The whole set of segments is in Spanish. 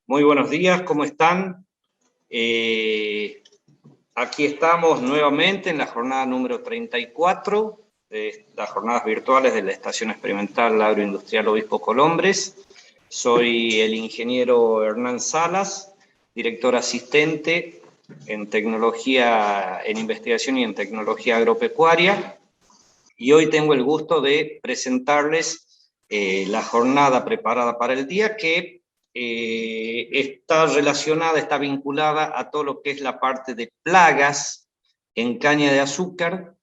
Muy buenos días, ¿cómo están? Aquí estamos nuevamente en la jornada número 34 de las jornadas virtuales de la Estación Experimental Agroindustrial Obispo Colombres. Soy el ingeniero Hernán Salas, director asistente en tecnología, en investigación y en tecnología agropecuaria. Y hoy tengo el gusto de presentarles la jornada preparada para el día que está relacionada, está vinculada a todo lo que es la parte de plagas en caña de azúcar,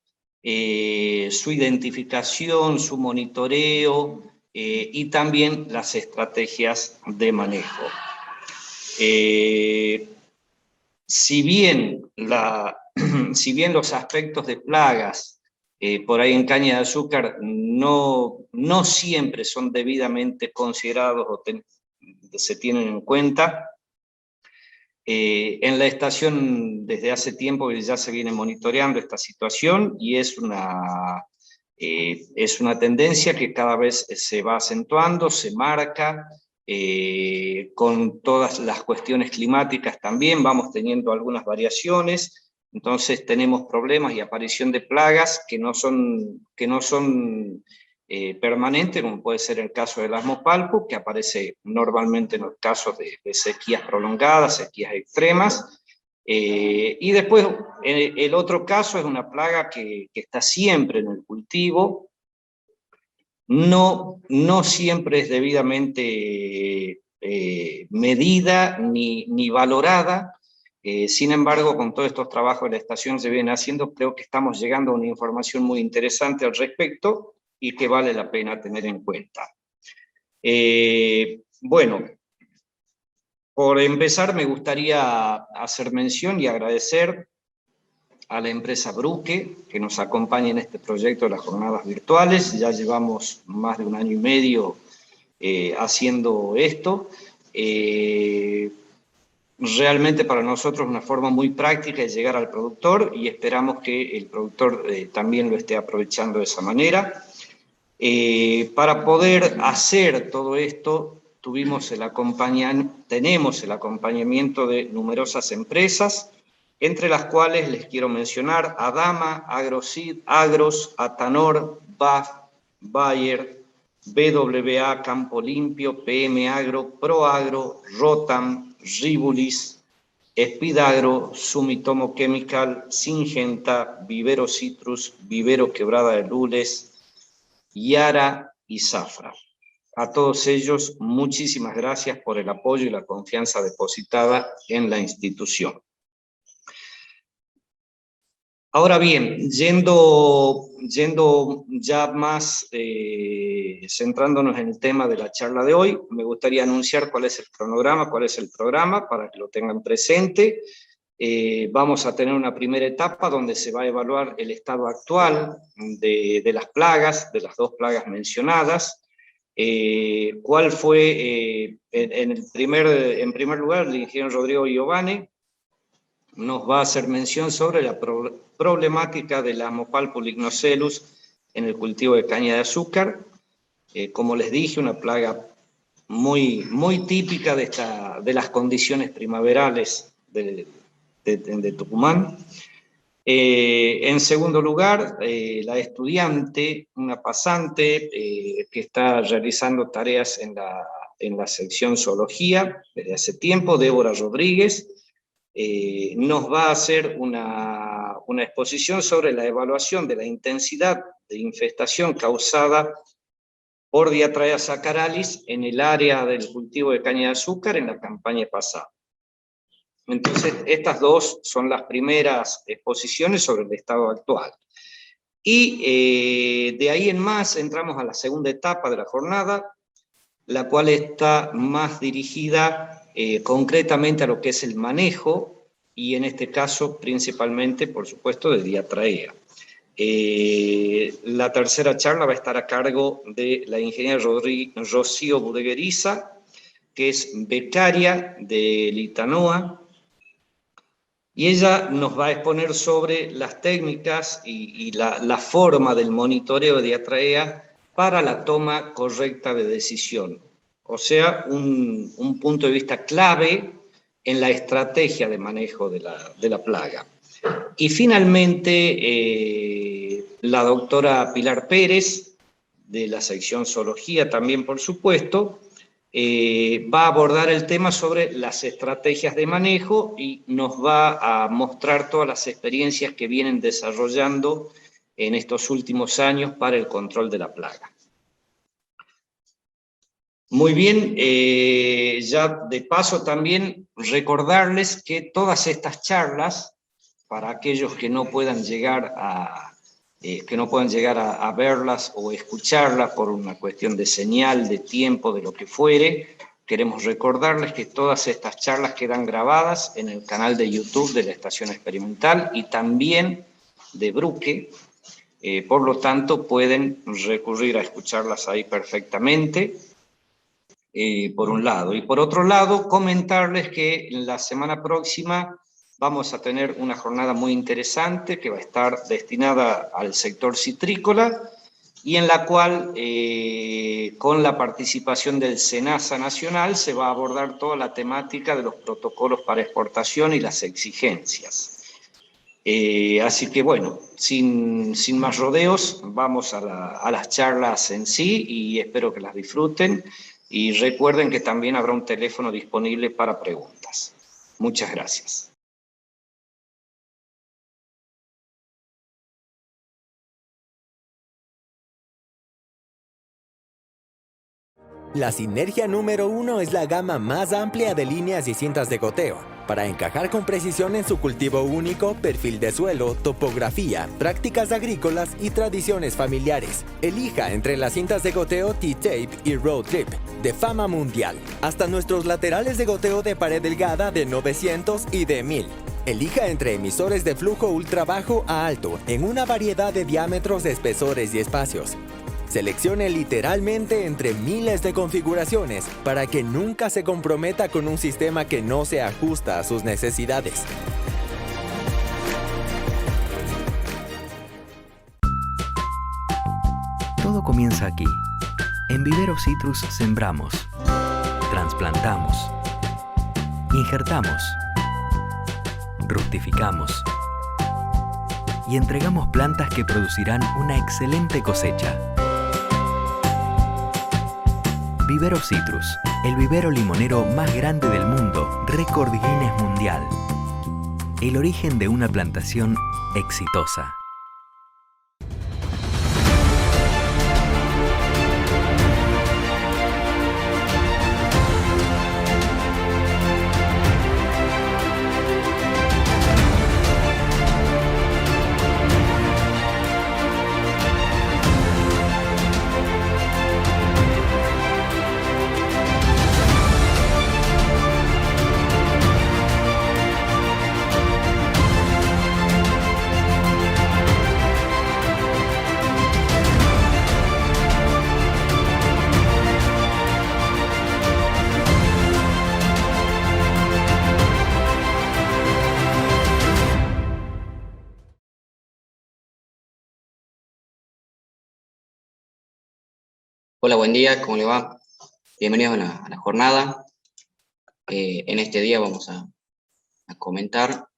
su identificación, su monitoreo y también las estrategias de manejo. Si bien los aspectos de plagas por ahí en caña de azúcar no siempre son debidamente considerados o se tienen en cuenta, en la estación desde hace tiempo ya se viene monitoreando esta situación y es una tendencia que cada vez se va acentuando, se marca, con todas las cuestiones climáticas también vamos teniendo algunas variaciones. Entonces tenemos problemas y aparición de plagas que no son permanentes, como puede ser el caso del asmopalpo, que aparece normalmente en los casos de sequías prolongadas, sequías extremas. Y después el otro caso es una plaga que está siempre en el cultivo, no siempre es debidamente medida ni valorada. Sin embargo, con todos estos trabajos de la estación se vienen haciendo, creo que estamos llegando a una información muy interesante al respecto y que vale la pena tener en cuenta. Bueno, por empezar me gustaría hacer mención y agradecer a la empresa Bruque, que nos acompaña en este proyecto de las jornadas virtuales. Ya llevamos más de 1 año y medio haciendo esto. Realmente para nosotros es una forma muy práctica de llegar al productor y esperamos que el productor también lo esté aprovechando de esa manera. Para poder hacer todo esto, tenemos el acompañamiento de numerosas empresas, entre las cuales les quiero mencionar Adama, Agroseed, Agros, Atanor, BAF, Bayer, BWA, Campo Limpio, PM Agro, ProAgro, Rotam, Ribulis, Espidagro, Sumitomo Chemical, Syngenta, Vivero Citrus, Vivero Quebrada de Lules, Yara y Zafra. A todos ellos, muchísimas gracias por el apoyo y la confianza depositada en la institución. Ahora bien, yendo ya más, centrándonos en el tema de la charla de hoy, me gustaría anunciar cuál es el cronograma, cuál es el programa, para que lo tengan presente. Vamos a tener una primera etapa donde se va a evaluar el estado actual de las plagas, de las 2 plagas mencionadas. ¿Cuál fue, en primer lugar, el ingeniero Rodrigo Giovanni nos va a hacer mención sobre la problemática del Asmopalpo lignocellus en el cultivo de caña de azúcar. Como les dije, una plaga muy típica de las condiciones primaverales de Tucumán. En segundo lugar, la estudiante, una pasante que está realizando tareas en la sección zoología desde hace tiempo, Débora Rodríguez, nos va a hacer una exposición sobre la evaluación de la intensidad de infestación causada por Diatraea saccharalis en el área del cultivo de caña de azúcar en la campaña pasada. Entonces, estas 2 son las primeras exposiciones sobre el estado actual. Y de ahí en más entramos a la segunda etapa de la jornada, la cual está más dirigida concretamente a lo que es el manejo, y en este caso principalmente, por supuesto, de Diatraea. La tercera charla va a estar a cargo de la ingeniera Rocío Budegueriza, que es becaria del ITANOA, y ella nos va a exponer sobre las técnicas y la forma del monitoreo de Diatraea para la toma correcta de decisión. o sea, un punto de vista clave en la estrategia de manejo de la plaga. Y finalmente, la doctora Pilar Pérez, de la sección Zoología también, por supuesto, va a abordar el tema sobre las estrategias de manejo y nos va a mostrar todas las experiencias que vienen desarrollando en estos últimos años para el control de la plaga. Muy bien, ya de paso también recordarles que todas estas charlas, para aquellos que no puedan llegar a verlas o escucharlas por una cuestión de señal, de tiempo, de lo que fuere, queremos recordarles que todas estas charlas quedan grabadas en el canal de YouTube de la Estación Experimental y también de Bruque, por lo tanto pueden recurrir a escucharlas ahí perfectamente. Por un lado. Y por otro lado, comentarles que la semana próxima vamos a tener una jornada muy interesante que va a estar destinada al sector citrícola y en la cual, con la participación del SENASA Nacional, se va a abordar toda la temática de los protocolos para exportación y las exigencias. Así que bueno, sin más rodeos, vamos a las charlas en sí y espero que las disfruten. Y recuerden que también habrá un teléfono disponible para preguntas. Muchas gracias. La sinergia número 1 es la gama más amplia de líneas y cintas de goteo, para encajar con precisión en su cultivo único, perfil de suelo, topografía, prácticas agrícolas y tradiciones familiares. Elija entre las cintas de goteo T-Tape y Road Trip, de fama mundial, hasta nuestros laterales de goteo de pared delgada de 900 y de 1000. Elija entre emisores de flujo ultra bajo a alto, en una variedad de diámetros, espesores y espacios. Seleccione literalmente entre miles de configuraciones para que nunca se comprometa con un sistema que no se ajusta a sus necesidades. Todo comienza aquí. En Vivero Citrus sembramos, trasplantamos, injertamos, fructificamos y entregamos plantas que producirán una excelente cosecha. Vivero Citrus, el vivero limonero más grande del mundo, récord Guinness Mundial. El origen de una plantación exitosa. Hola, buen día, ¿cómo le va? Bienvenidos a la jornada. En este día vamos a comentar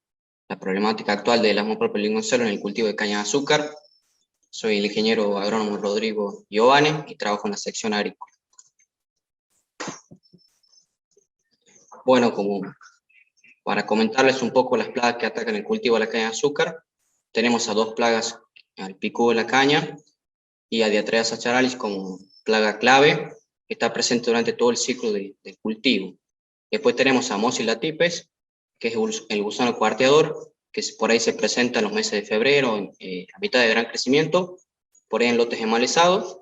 la problemática actual del amopropio lignocelo en el cultivo de caña de azúcar. Soy el ingeniero agrónomo Rodrigo Giovane y trabajo en la sección agrícola. Bueno, como para comentarles un poco las plagas que atacan el cultivo de la caña de azúcar, tenemos a dos plagas, al picú de la caña y a Diatreas acharalis como plaga clave, que está presente durante todo el ciclo del cultivo. Después tenemos a Mosis latipes, que es el gusano cuarteador, que por ahí se presenta en los meses de febrero, a mitad de gran crecimiento, por ahí en lotes emalizados.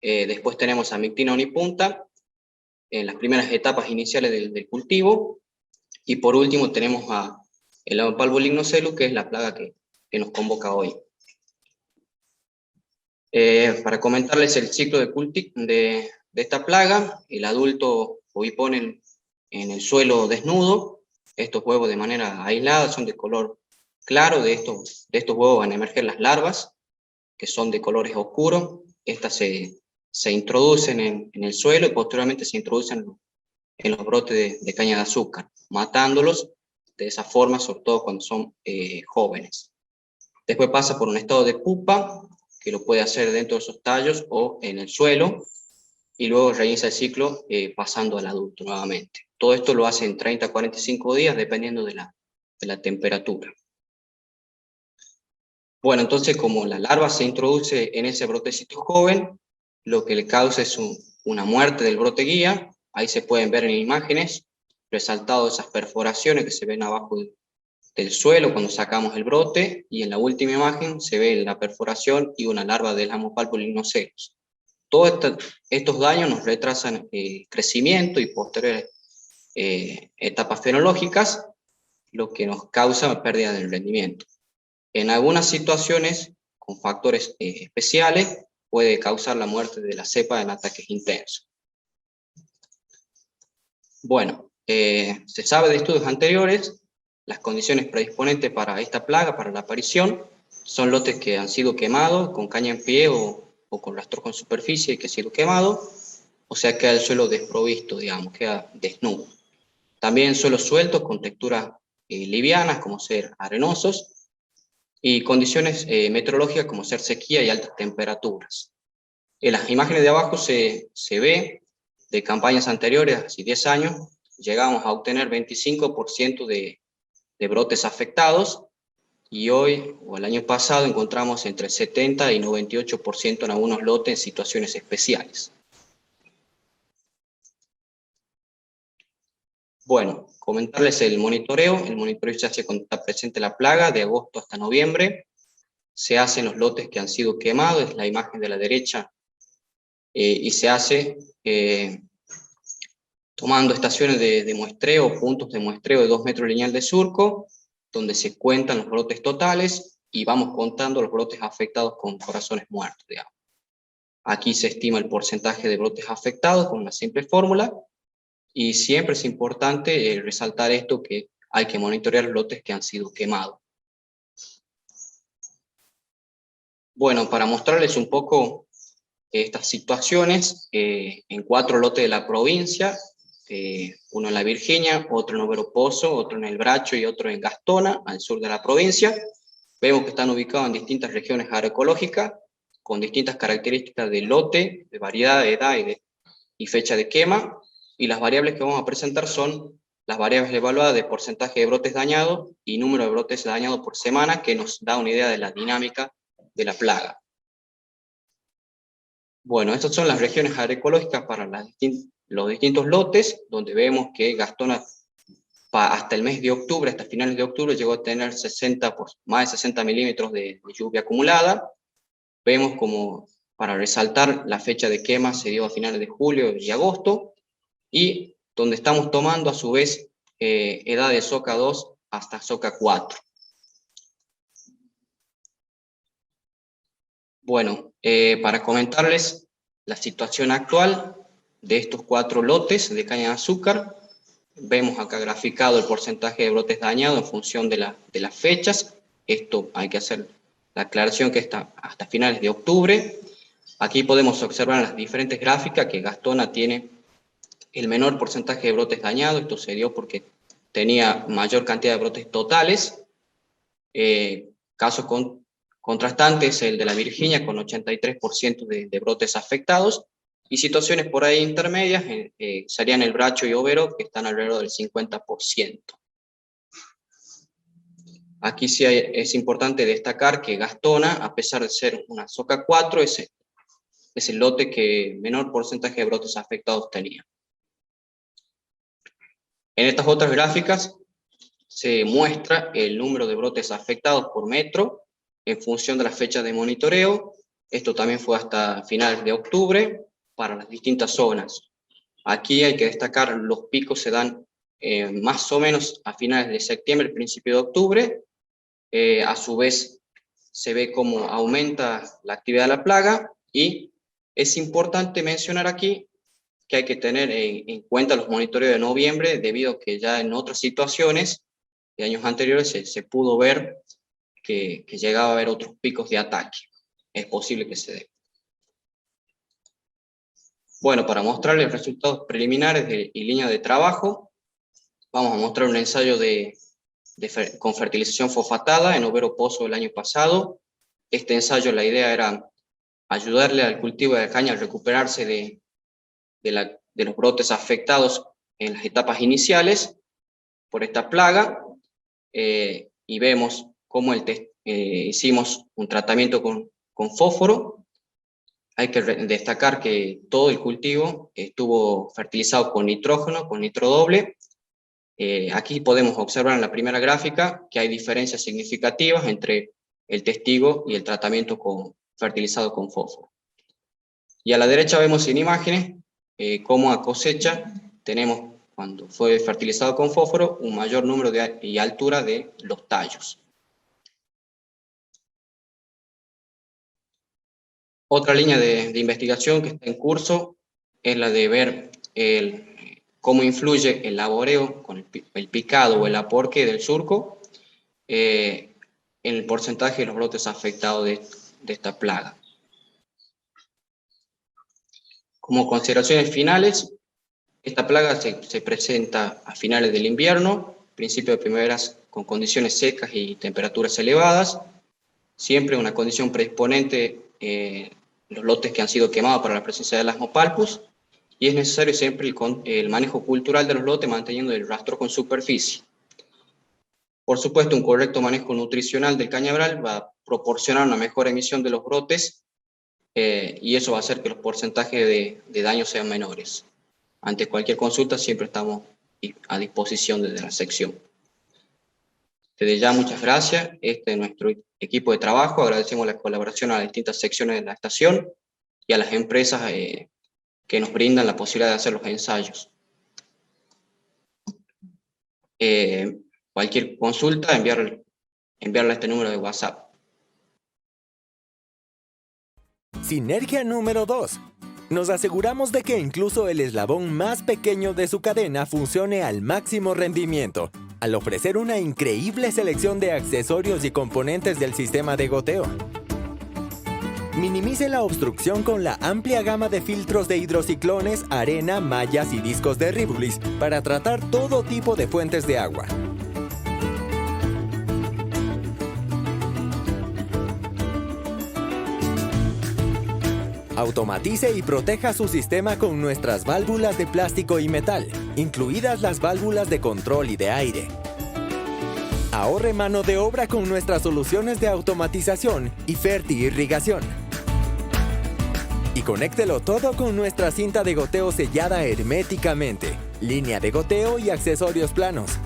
Después tenemos a Mictina unipunta, en las primeras etapas iniciales del cultivo. Y por último tenemos a el Amopalbo lignocellus, que es la plaga que nos convoca hoy. Para comentarles el ciclo de esta plaga, el adulto ovipone en el suelo desnudo. Estos huevos de manera aislada son de color claro. De estos huevos van a emerger las larvas, que son de colores oscuros. Estas se se introducen en el suelo y posteriormente se introducen en los brotes de caña de azúcar, matándolos de esa forma, sobre todo cuando son jóvenes. Después pasa por un estado de pupa, que lo puede hacer dentro de esos tallos o en el suelo, y luego reinicia el ciclo pasando al adulto nuevamente. Todo esto lo hace en 30 a 45 días, dependiendo de la temperatura. Bueno, entonces como la larva se introduce en ese brotecito joven, lo que le causa es una muerte del brote guía. Ahí se pueden ver en imágenes resaltado esas perforaciones que se ven abajo del suelo cuando sacamos el brote, y en la última imagen se ve la perforación y una larva del Haemophilus lignoceros. Todos estos daños nos retrasan el crecimiento y posteriores etapas fenológicas, lo que nos causa pérdida del rendimiento. En algunas situaciones, con factores especiales, puede causar la muerte de la cepa en ataques intensos. Bueno, se sabe de estudios anteriores, las condiciones predisponentes para esta plaga, para la aparición, son lotes que han sido quemados con caña en pie o con rastrojo en superficie que ha sido quemado, o sea, queda el suelo desprovisto, digamos, queda desnudo. También suelos sueltos con texturas livianas, como ser arenosos, y condiciones meteorológicas como ser sequía y altas temperaturas. En las imágenes de abajo se ve de campañas anteriores, hace 10 años, llegamos a obtener 25% de brotes afectados, y hoy, o el año pasado, encontramos entre 70 y 98% en algunos lotes en situaciones especiales. Bueno, comentarles el monitoreo. El monitoreo se hace cuando está presente la plaga, de agosto hasta noviembre. Se hacen los lotes que han sido quemados, es la imagen de la derecha, y se hace tomando estaciones de muestreo, puntos de muestreo de 2 metros lineal de surco, donde se cuentan los brotes totales y vamos contando los brotes afectados con corazones muertos, digamos. Aquí se estima el porcentaje de brotes afectados con una simple fórmula, y siempre es importante resaltar esto, que hay que monitorear los lotes que han sido quemados. Bueno, para mostrarles un poco estas situaciones, en 4 lotes de la provincia, uno en La Virginia, otro en Overo Pozo, otro en El Bracho y otro en Gastona, al sur de la provincia. Vemos que están ubicados en distintas regiones agroecológicas, con distintas características de lote, de variedad, de edad y fecha de quema, y las variables que vamos a presentar son las variables evaluadas de porcentaje de brotes dañados y número de brotes dañados por semana, que nos da una idea de la dinámica de la plaga. Bueno, estas son las regiones agroecológicas para los distintos lotes, donde vemos que Gastona hasta el mes de octubre, hasta finales de octubre, llegó a tener más de 60 milímetros de lluvia acumulada. Vemos como, para resaltar, la fecha de quema se dio a finales de julio y agosto, y donde estamos tomando a su vez edad de soca 2 hasta soca 4. Bueno, para comentarles la situación actual de estos 4 lotes de caña de azúcar, vemos acá graficado el porcentaje de brotes dañados en función de las fechas. Esto hay que hacer la aclaración que está hasta finales de octubre. Aquí podemos observar en las diferentes gráficas que Gastona tiene el menor porcentaje de brotes dañados. Esto se dio porque tenía mayor cantidad de brotes totales. Caso contrastante es el de La Virginia, con 83% de brotes afectados, y situaciones por ahí intermedias serían El Bracho y Overo, que están alrededor del 50%. Aquí sí es importante destacar que Gastona, a pesar de ser una soca 4, es el lote que menor porcentaje de brotes afectados tenía. En estas otras gráficas se muestra el número de brotes afectados por metro en función de la fecha de monitoreo. Esto también fue hasta finales de octubre para las distintas zonas. Aquí hay que destacar, los picos se dan más o menos a finales de septiembre, principio de octubre. A su vez se ve cómo aumenta la actividad de la plaga, y es importante mencionar aquí que hay que tener en cuenta los monitoreos de noviembre, debido a que ya en otras situaciones de años anteriores se pudo ver que llegaba a haber otros picos de ataque. Es posible que se dé. Bueno, para mostrarles resultados preliminares y línea de trabajo, vamos a mostrar un ensayo con fertilización fosfatada en overo pozo del año pasado. Este ensayo, la idea era ayudarle al cultivo de la caña a recuperarse de los brotes afectados en las etapas iniciales por esta plaga, y vemos cómo hicimos un tratamiento con fósforo. Hay que destacar que todo el cultivo estuvo fertilizado con nitrógeno, con nitrodoble. Aquí podemos observar en la primera gráfica que hay diferencias significativas entre el testigo y el tratamiento fertilizado con fósforo. Y a la derecha vemos en imágenes cómo a cosecha tenemos, cuando fue fertilizado con fósforo, un mayor número y altura de los tallos. Otra línea de investigación que está en curso es la de ver cómo influye el laboreo con el picado o el aporque del surco en el porcentaje de los brotes afectados de esta plaga. Como consideraciones finales, esta plaga se presenta a finales del invierno, principio de primaveras con condiciones secas y temperaturas elevadas, siempre una condición predisponente los lotes que han sido quemados para la presencia del Asmopalpus, y es necesario siempre el manejo cultural de los lotes manteniendo el rastro con superficie. Por supuesto, un correcto manejo nutricional del cañaveral va a proporcionar una mejor emisión de los brotes, y eso va a hacer que los porcentajes de daño sean menores. Ante cualquier consulta siempre estamos a disposición desde la sección. Desde ya, muchas gracias. Este es nuestro equipo de trabajo. Agradecemos la colaboración a las distintas secciones de la estación y a las empresas que nos brindan la posibilidad de hacer los ensayos. Cualquier consulta, enviarla a este número de WhatsApp. Sinergia número 2. Nos aseguramos de que incluso el eslabón más pequeño de su cadena funcione al máximo rendimiento, al ofrecer una increíble selección de accesorios y componentes del sistema de goteo. Minimice la obstrucción con la amplia gama de filtros de hidrociclones, arena, mallas y discos de Rivulis para tratar todo tipo de fuentes de agua. Automatice y proteja su sistema con nuestras válvulas de plástico y metal, incluidas las válvulas de control y de aire. Ahorre mano de obra con nuestras soluciones de automatización y ferti-irrigación. Y conéctelo todo con nuestra cinta de goteo sellada herméticamente, línea de goteo y accesorios planos.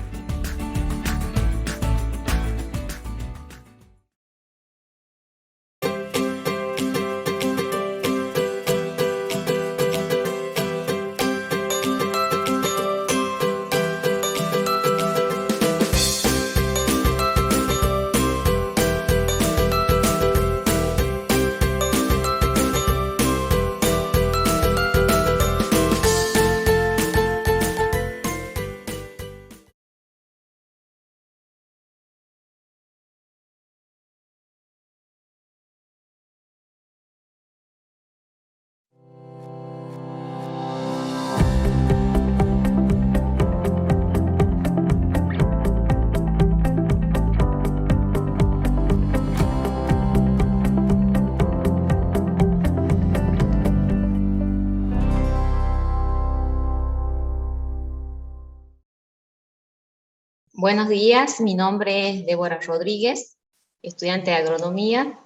Buenos días, mi nombre es Débora Rodríguez, estudiante de agronomía,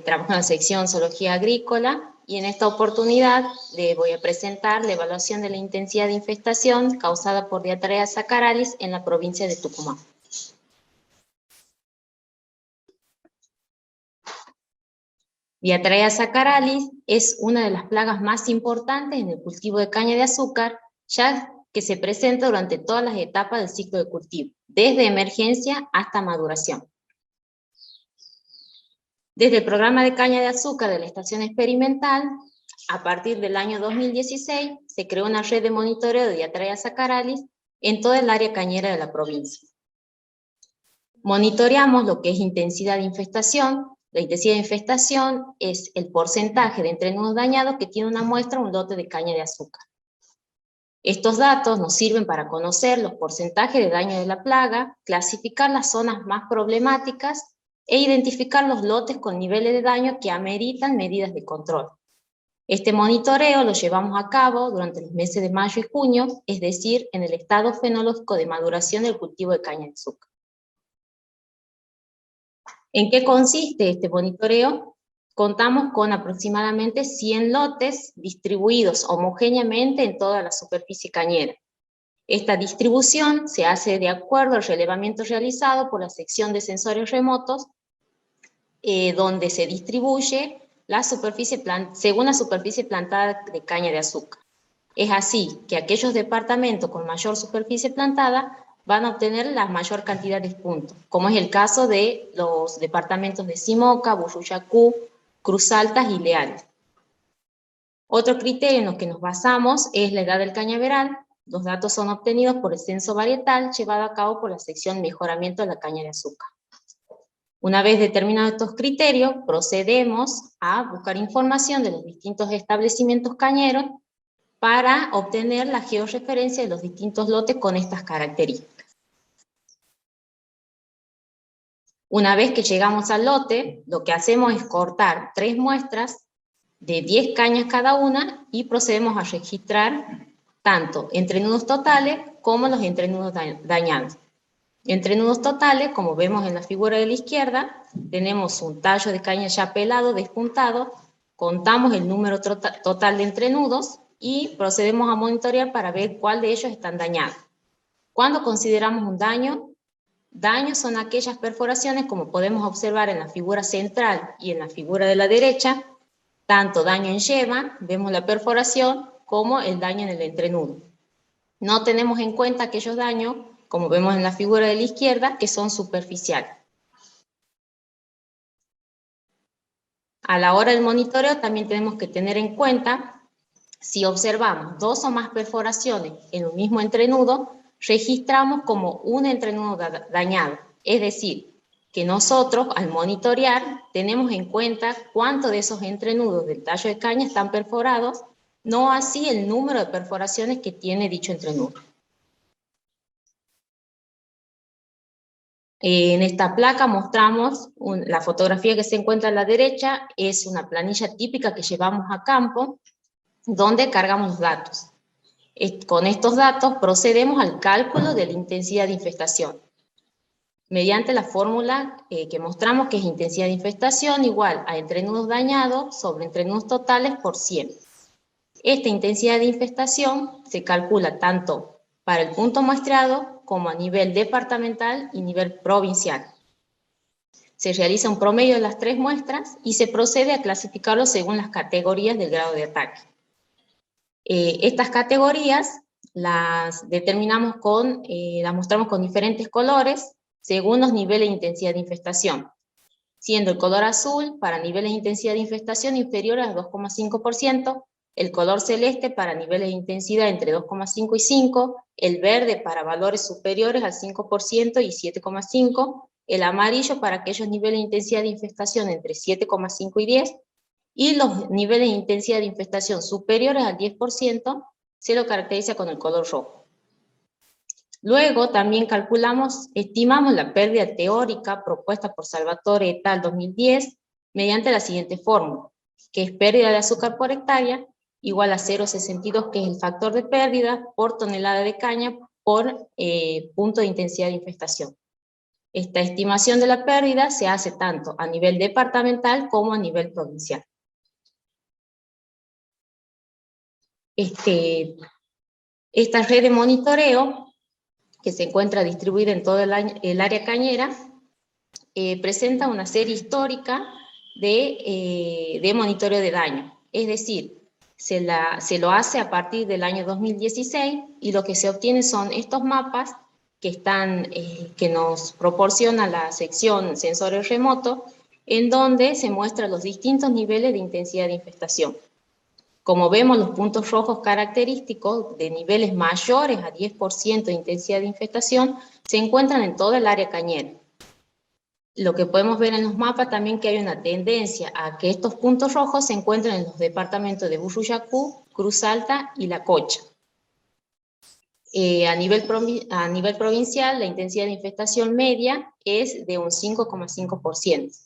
trabajo en la sección zoología agrícola y en esta oportunidad le voy a presentar la evaluación de la intensidad de infestación causada por Diarrea saccharalis en la provincia de Tucumán. Diarrea saccharalis es una de las plagas más importantes en el cultivo de caña de azúcar, ya que se presenta durante todas las etapas del ciclo de cultivo, desde emergencia hasta maduración. Desde el programa de caña de azúcar de la estación experimental, a partir del año 2016, se creó una red de monitoreo de Diarrea saccharalis en toda el área cañera de la provincia. Monitoreamos lo que es intensidad de infestación, La intensidad de infestación es el porcentaje de entrenudos dañados que tiene una muestra o un lote de caña de azúcar. Estos datos nos sirven para conocer los porcentajes de daño de la plaga, clasificar las zonas más problemáticas e identificar los lotes con niveles de daño que ameritan medidas de control. Este monitoreo lo llevamos a cabo durante los meses de mayo y junio, es decir, en el estado fenológico de maduración del cultivo de caña de azúcar. ¿En qué consiste este monitoreo? Contamos con aproximadamente 100 lotes distribuidos homogéneamente en toda la superficie cañera. Esta distribución se hace de acuerdo al relevamiento realizado por la sección de sensores remotos, donde se distribuye la superficie según la superficie plantada de caña de azúcar. Es así que aquellos departamentos con mayor superficie plantada van a obtener la mayor cantidad de puntos, como es el caso de los departamentos de Simoca, Buruyacú, Cruz Altas y Leales. Otro criterio en el que nos basamos es la edad del cañaveral. Los datos son obtenidos por el censo varietal llevado a cabo por la sección Mejoramiento de la Caña de Azúcar. Una vez determinados estos criterios, procedemos a buscar información de los distintos establecimientos cañeros para obtener la georreferencia de los distintos lotes con estas características. Una vez que llegamos al lote, lo que hacemos es cortar 3 muestras de 10 cañas cada una y procedemos a registrar tanto entrenudos totales como los entrenudos dañados. Entrenudos totales, como vemos en la figura de la izquierda, tenemos un tallo de caña ya pelado, despuntado, contamos el número total de entrenudos y procedemos a monitorear para ver cuál de ellos están dañados. ¿Cuándo consideramos un daño? Daños son aquellas perforaciones, como podemos observar en la figura central y en la figura de la derecha, tanto daño en yema, vemos la perforación, como el daño en el entrenudo. No tenemos en cuenta aquellos daños, como vemos en la figura de la izquierda, que son superficiales. A la hora del monitoreo también tenemos que tener en cuenta, si observamos 2 o más perforaciones en un mismo entrenudo, registramos como un entrenudo dañado. Es decir, que nosotros al monitorear tenemos en cuenta cuántos de esos entrenudos del tallo de caña están perforados, no así el número de perforaciones que tiene dicho entrenudo. En esta placa mostramos la fotografía que se encuentra a la derecha, es una planilla típica que llevamos a campo, donde cargamos los datos. Con estos datos procedemos al cálculo de la intensidad de infestación, mediante la fórmula que mostramos, que es intensidad de infestación igual a entrenudos dañados sobre entrenudos totales por 100. Esta intensidad de infestación se calcula tanto para el punto muestreado como a nivel departamental y nivel provincial. Se realiza un promedio de las 3 muestras y se procede a clasificarlos según las categorías del grado de ataque. Estas categorías las determinamos las mostramos con diferentes colores según los niveles de intensidad de infestación, siendo el color azul para niveles de intensidad de infestación inferiores al 2,5%, el color celeste para niveles de intensidad entre 2,5 y 5, el verde para valores superiores al 5% y 7,5, el amarillo para aquellos niveles de intensidad de infestación entre 7,5 y 10, y los niveles de intensidad de infestación superiores al 10% se lo caracteriza con el color rojo. Luego también estimamos la pérdida teórica propuesta por Salvatore et al. 2010 mediante la siguiente fórmula, que es pérdida de azúcar por hectárea igual a 0,62, que es el factor de pérdida por tonelada de caña por punto de intensidad de infestación. Esta estimación de la pérdida se hace tanto a nivel departamental como a nivel provincial. Esta red de monitoreo, que se encuentra distribuida en todo el área cañera, presenta una serie histórica de monitoreo de daño. Es decir, se lo hace a partir del año 2016 y lo que se obtiene son estos mapas que nos proporciona la sección Sensores Remotos, en donde se muestran los distintos niveles de intensidad de infestación. Como vemos, los puntos rojos característicos de niveles mayores a 10% de intensidad de infestación se encuentran en toda el área cañera. Lo que podemos ver en los mapas también que hay una tendencia a que estos puntos rojos se encuentren en los departamentos de Buruyacú, Cruz Alta y La Cocha. A nivel provincial, la intensidad de infestación media es de un 5,5%.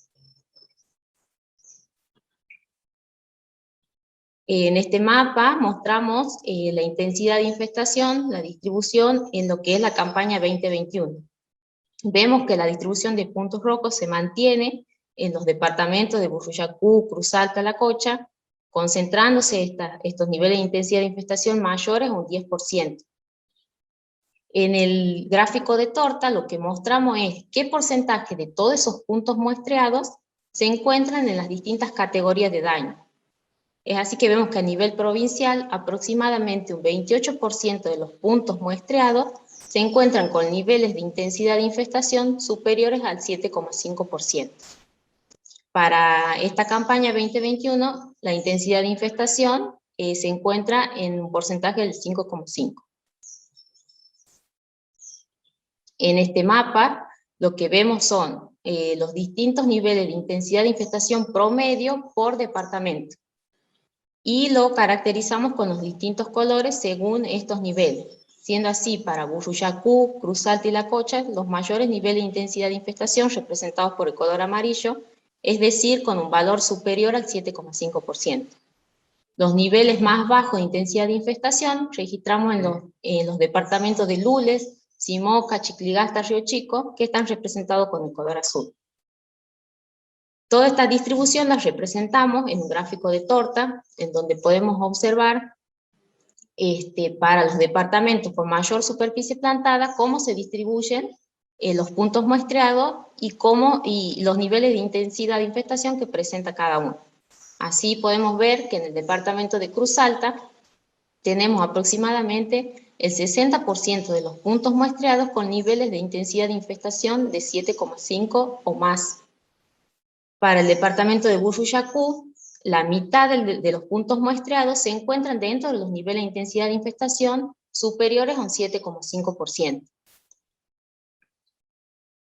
En este mapa mostramos la intensidad de infestación, la distribución en lo que es la campaña 2021. Vemos que la distribución de puntos rojos se mantiene en los departamentos de Buruyacú, Cruz Alta, La Cocha, concentrándose estos niveles de intensidad de infestación mayores a un 10%. En el gráfico de torta lo que mostramos es qué porcentaje de todos esos puntos muestreados se encuentran en las distintas categorías de daño. Es así que vemos que a nivel provincial aproximadamente un 28% de los puntos muestreados se encuentran con niveles de intensidad de infestación superiores al 7,5%. Para esta campaña 2021, la intensidad de infestación se encuentra en un porcentaje del 5,5%. En este mapa, lo que vemos son los distintos niveles de intensidad de infestación promedio por departamento. Y lo caracterizamos con los distintos colores según estos niveles. Siendo así, para Buruyacú, Cruz Alta y La Cocha, los mayores niveles de intensidad de infestación representados por el color amarillo, es decir, con un valor superior al 7,5%. Los niveles más bajos de intensidad de infestación registramos en los departamentos de Lules, Simoca, Chicligasta, Río Chico, que están representados con el color azul. Toda esta distribución la representamos en un gráfico de torta, en donde podemos observar para los departamentos con mayor superficie plantada, cómo se distribuyen los puntos muestreados y los niveles de intensidad de infestación que presenta cada uno. Así podemos ver que en el departamento de Cruz Alta tenemos aproximadamente el 60% de los puntos muestreados con niveles de intensidad de infestación de 7,5 o más. Para el departamento de Buruyacú, la mitad de los puntos muestreados se encuentran dentro de los niveles de intensidad de infestación superiores a un 7,5%.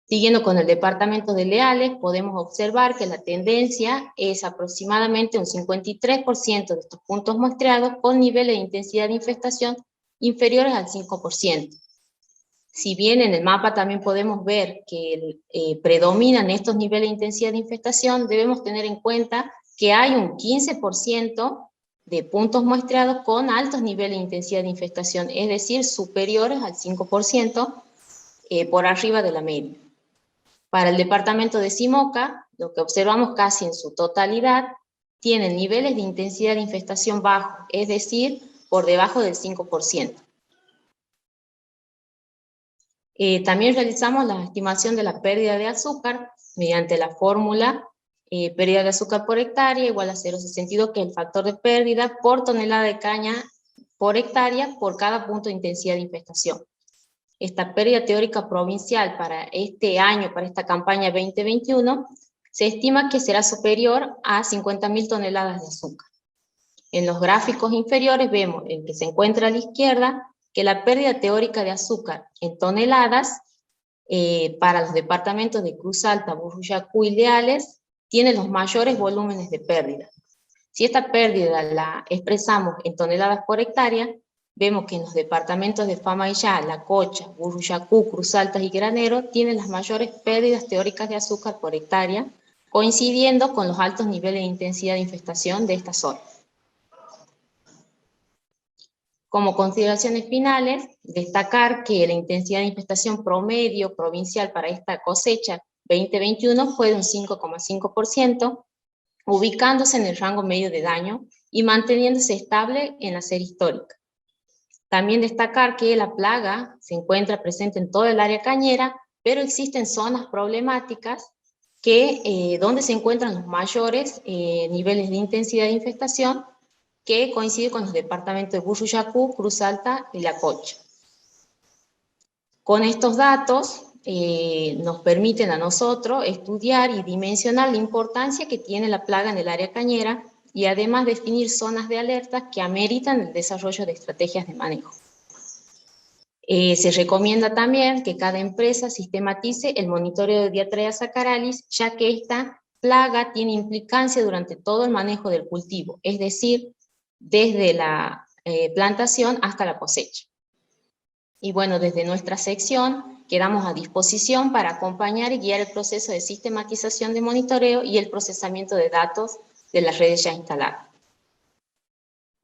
Siguiendo con el departamento de Leales, podemos observar que la tendencia es aproximadamente un 53% de estos puntos muestreados con niveles de intensidad de infestación inferiores al 5%. Si bien en el mapa también podemos ver que predominan estos niveles de intensidad de infestación, debemos tener en cuenta que hay un 15% de puntos muestreados con altos niveles de intensidad de infestación, es decir, superiores al 5% por arriba de la media. Para el departamento de Simoca, lo que observamos casi en su totalidad, tienen niveles de intensidad de infestación bajos, es decir, por debajo del 5%. También realizamos la estimación de la pérdida de azúcar mediante la fórmula pérdida de azúcar por hectárea igual a 0,62, que es el factor de pérdida por tonelada de caña por hectárea por cada punto de intensidad de infestación. Esta pérdida teórica provincial para este año, para esta campaña 2021, se estima que será superior a 50.000 toneladas de azúcar. En los gráficos inferiores vemos, el que se encuentra a la izquierda, que la pérdida teórica de azúcar en toneladas para los departamentos de Cruz Alta, Buruyacú y Leales tiene los mayores volúmenes de pérdida. Si esta pérdida la expresamos en toneladas por hectárea, vemos que en los departamentos de Famaillá, La Cocha, Buruyacú, Cruz Alta y Granero tienen las mayores pérdidas teóricas de azúcar por hectárea, coincidiendo con los altos niveles de intensidad de infestación de esta zona. Como consideraciones finales, destacar que la intensidad de infestación promedio provincial para esta cosecha 2021 fue de un 5,5%, ubicándose en el rango medio de daño y manteniéndose estable en la serie histórica. También destacar que la plaga se encuentra presente en todo el área cañera, pero existen zonas problemáticas donde se encuentran los mayores niveles de intensidad de infestación, que coincide con los departamentos de Buruyacú, Cruz Alta y La Cocha. Con estos datos nos permiten a nosotros estudiar y dimensionar la importancia que tiene la plaga en el área cañera y además definir zonas de alerta que ameritan el desarrollo de estrategias de manejo. Se recomienda también que cada empresa sistematice el monitoreo de Diatraea saccharalis, ya que esta plaga tiene implicancia durante todo el manejo del cultivo, es decir, desde la plantación hasta la cosecha. Y bueno, desde nuestra sección quedamos a disposición para acompañar y guiar el proceso de sistematización de monitoreo y el procesamiento de datos de las redes ya instaladas.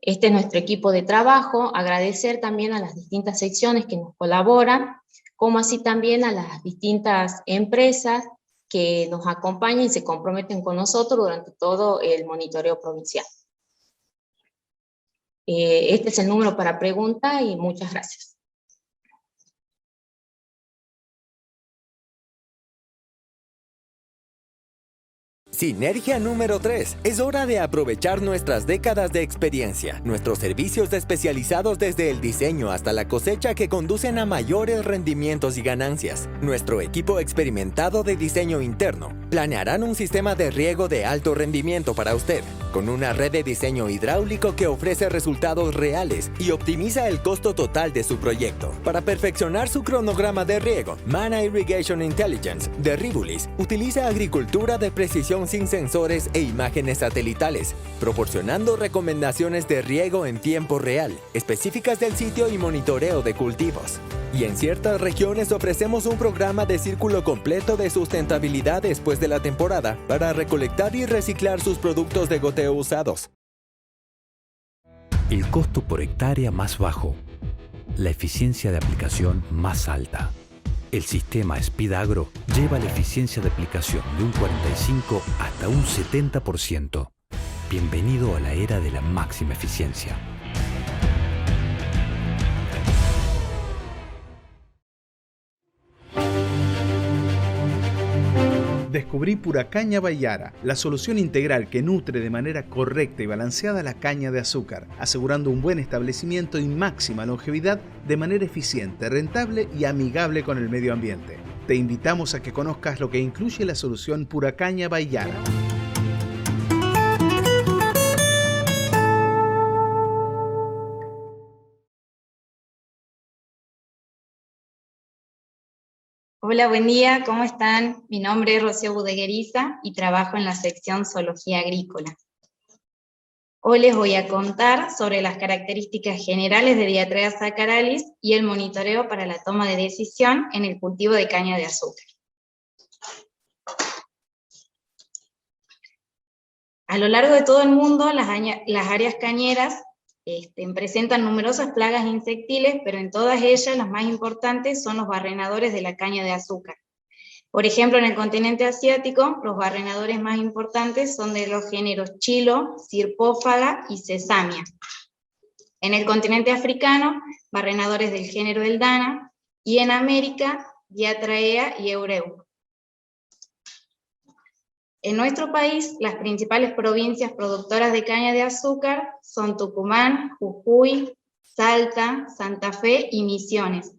Este es nuestro equipo de trabajo. Agradecer también a las distintas secciones que nos colaboran, como así también a las distintas empresas que nos acompañan y se comprometen con nosotros durante todo el monitoreo provincial. Este es el número para preguntas y muchas gracias. Sinergia número 3. Es hora de aprovechar nuestras décadas de experiencia, nuestros servicios especializados desde el diseño hasta la cosecha que conducen a mayores rendimientos y ganancias. Nuestro equipo experimentado de diseño interno planearán un sistema de riego de alto rendimiento para usted, con una red de diseño hidráulico que ofrece resultados reales y optimiza el costo total de su proyecto. Para perfeccionar su cronograma de riego, Mana Irrigation Intelligence de Rivulis utiliza agricultura de precisión sin sensores e imágenes satelitales, proporcionando recomendaciones de riego en tiempo real, específicas del sitio y monitoreo de cultivos. Y en ciertas regiones ofrecemos un programa de círculo completo de sustentabilidad después de la temporada para recolectar y reciclar sus productos de goteo usados. El costo por hectárea más bajo. La eficiencia de aplicación más alta. El sistema SpeedAgro lleva la eficiencia de aplicación de un 45 hasta un 70%. Bienvenido a la era de la máxima eficiencia. Descubrí Pura Caña Bahiara, la solución integral que nutre de manera correcta y balanceada la caña de azúcar, asegurando un buen establecimiento y máxima longevidad de manera eficiente, rentable y amigable con el medio ambiente. Te invitamos a que conozcas lo que incluye la solución Pura Caña Bahiara. Hola, buen día, ¿cómo están? Mi nombre es Rocío Budegueriza y trabajo en la sección Zoología Agrícola. Hoy les voy a contar sobre las características generales de Diatraea saccharalis y el monitoreo para la toma de decisión en el cultivo de caña de azúcar. A lo largo de todo el mundo, las áreas cañeras presentan numerosas plagas insectiles, pero en todas ellas las más importantes son los barrenadores de la caña de azúcar. Por ejemplo, en el continente asiático, los barrenadores más importantes son de los géneros Chilo, Cirpófaga y Sesamia. En el continente africano, barrenadores del género Eldana, y en América, Diatraea y Eureu. En nuestro país, las principales provincias productoras de caña de azúcar son Tucumán, Jujuy, Salta, Santa Fe y Misiones,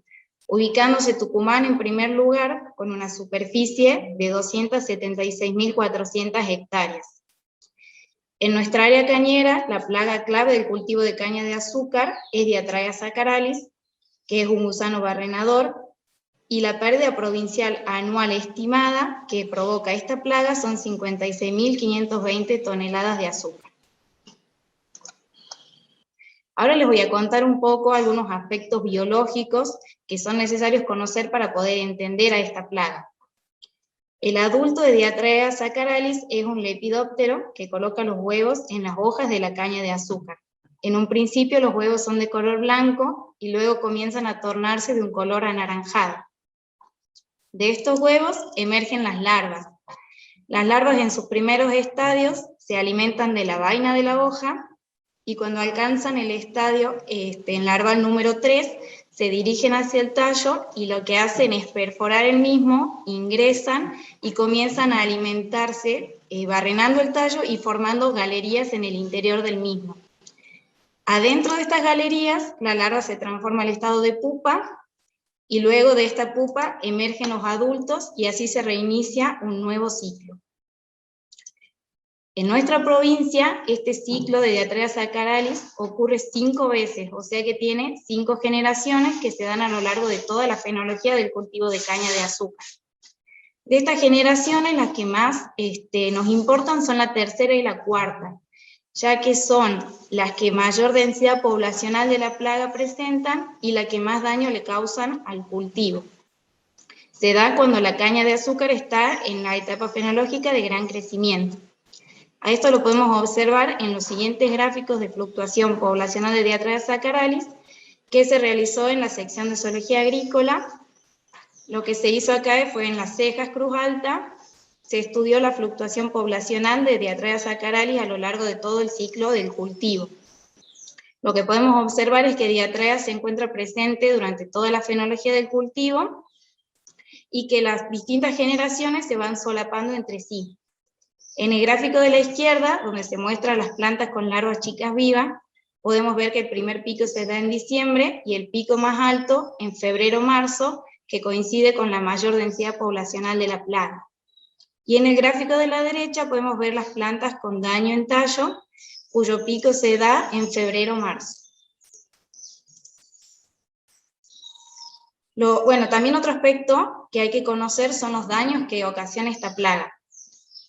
ubicándose Tucumán en primer lugar con una superficie de 276.400 hectáreas. En nuestra área cañera, la plaga clave del cultivo de caña de azúcar es Diatraea saccharalis, que es un gusano barrenador, y la pérdida provincial anual estimada que provoca esta plaga son 56.520 toneladas de azúcar. Ahora les voy a contar un poco algunos aspectos biológicos que son necesarios conocer para poder entender a esta plaga. El adulto de Diatraea saccharalis es un lepidóptero que coloca los huevos en las hojas de la caña de azúcar. En un principio los huevos son de color blanco y luego comienzan a tornarse de un color anaranjado. De estos huevos emergen las larvas. Las larvas en sus primeros estadios se alimentan de la vaina de la hoja y cuando alcanzan el estadio larval número 3 se dirigen hacia el tallo y lo que hacen es perforar el mismo, ingresan y comienzan a alimentarse barrenando el tallo y formando galerías en el interior del mismo. Adentro de estas galerías la larva se transforma al estado de pupa y luego de esta pupa emergen los adultos y así se reinicia un nuevo ciclo. En nuestra provincia, este ciclo de Diatrea saccharalis ocurre 5 veces, o sea que tiene 5 generaciones que se dan a lo largo de toda la fenología del cultivo de caña de azúcar. De estas generaciones, las que más nos importan son la tercera y la cuarta, ya que son las que mayor densidad poblacional de la plaga presentan y la que más daño le causan al cultivo. Se da cuando la caña de azúcar está en la etapa fenológica de gran crecimiento. A esto lo podemos observar en los siguientes gráficos de fluctuación poblacional de Diatrea saccharalis que se realizó en la sección de zoología agrícola. Lo que se hizo acá fue en las cejas Cruz Alta, se estudió la fluctuación poblacional de Diatrea saccharalis a lo largo de todo el ciclo del cultivo. Lo que podemos observar es que Diatrea se encuentra presente durante toda la fenología del cultivo y que las distintas generaciones se van solapando entre sí. En el gráfico de la izquierda, donde se muestran las plantas con larvas chicas vivas, podemos ver que el primer pico se da en diciembre y el pico más alto en febrero-marzo, que coincide con la mayor densidad poblacional de la plaga. Y en el gráfico de la derecha podemos ver las plantas con daño en tallo, cuyo pico se da en febrero-marzo. También otro aspecto que hay que conocer son los daños que ocasiona esta plaga.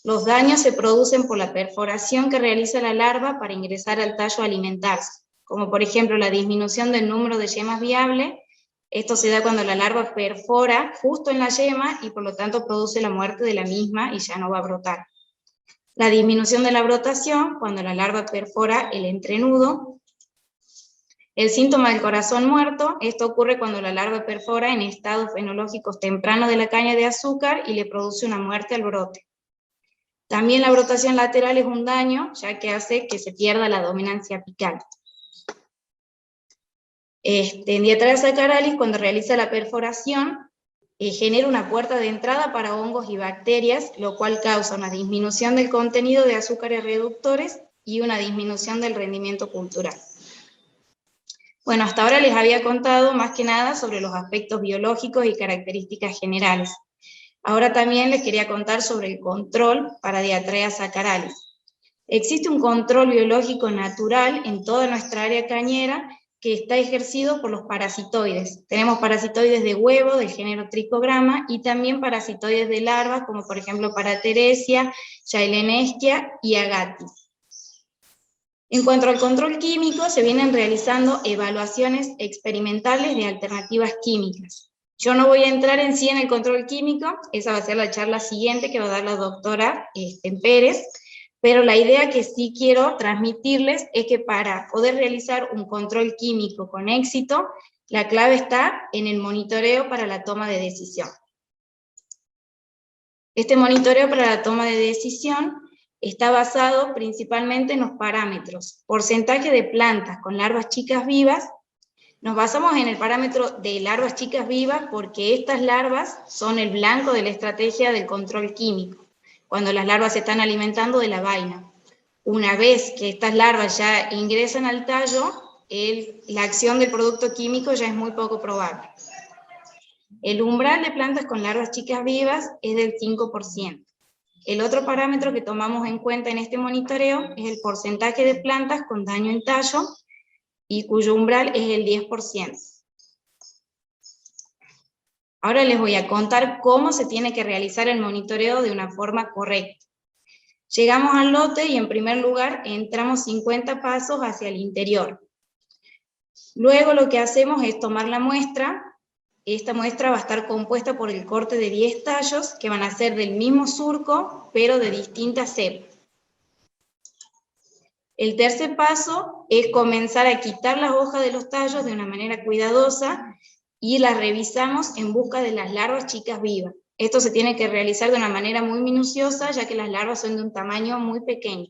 Los daños se producen por la perforación que realiza la larva para ingresar al tallo a alimentarse, como por ejemplo la disminución del número de yemas viables. Esto se da cuando la larva perfora justo en la yema y por lo tanto produce la muerte de la misma y ya no va a brotar. La disminución de la brotación, cuando la larva perfora el entrenudo. El síntoma del corazón muerto, esto ocurre cuando la larva perfora en estados fenológicos tempranos de la caña de azúcar y le produce una muerte al brote. También la brotación lateral es un daño, ya que hace que se pierda la dominancia apical. En Diatrea saccharalis, cuando realiza la perforación, genera una puerta de entrada para hongos y bacterias, lo cual causa una disminución del contenido de azúcares reductores y una disminución del rendimiento cultural. Bueno, hasta ahora les había contado más que nada sobre los aspectos biológicos y características generales. Ahora también les quería contar sobre el control para Diatrea saccharalis. Existe un control biológico natural en toda nuestra área cañera que está ejercido por los parasitoides. Tenemos parasitoides de huevo del género Trichogramma y también parasitoides de larvas, como por ejemplo Paratheresia, Chaileneskia y Agathis. En cuanto al control químico, se vienen realizando evaluaciones experimentales de alternativas químicas. Yo no voy a entrar en sí en el control químico, esa va a ser la charla siguiente que va a dar la doctora Pérez, pero la idea que sí quiero transmitirles es que para poder realizar un control químico con éxito, la clave está en el monitoreo para la toma de decisión. Este monitoreo para la toma de decisión está basado principalmente en los parámetros: porcentaje de plantas con larvas chicas vivas. Nos basamos en el parámetro de larvas chicas vivas porque estas larvas son el blanco de la estrategia del control químico, cuando las larvas se están alimentando de la vaina. Una vez que estas larvas ya ingresan al tallo, la acción del producto químico ya es muy poco probable. El umbral de plantas con larvas chicas vivas es del 5%. El otro parámetro que tomamos en cuenta en este monitoreo es el porcentaje de plantas con daño en tallo, y cuyo umbral es el 10%. Ahora les voy a contar cómo se tiene que realizar el monitoreo de una forma correcta. Llegamos al lote y en primer lugar entramos 50 pasos hacia el interior. Luego lo que hacemos es tomar la muestra. Esta muestra va a estar compuesta por el corte de 10 tallos que van a ser del mismo surco, pero de distintas cepas. El tercer paso es comenzar a quitar las hojas de los tallos de una manera cuidadosa y las revisamos en busca de las larvas chicas vivas. Esto se tiene que realizar de una manera muy minuciosa, ya que las larvas son de un tamaño muy pequeño.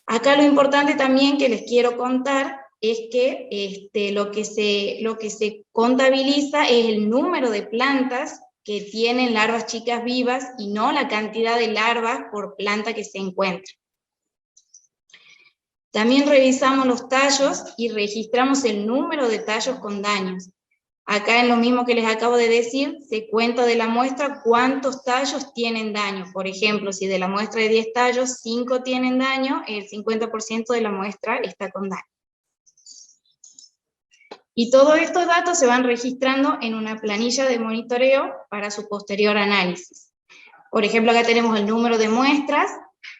Acá lo importante también que les quiero contar es que lo que se contabiliza es el número de plantas que tienen larvas chicas vivas y no la cantidad de larvas por planta que se encuentra. También revisamos los tallos y registramos el número de tallos con daños. Acá en lo mismo que les acabo de decir, se cuenta de la muestra cuántos tallos tienen daño. Por ejemplo, si de la muestra de 10 tallos, 5 tienen daño, el 50% de la muestra está con daño. Y todos estos datos se van registrando en una planilla de monitoreo para su posterior análisis. Por ejemplo, acá tenemos el número de muestras,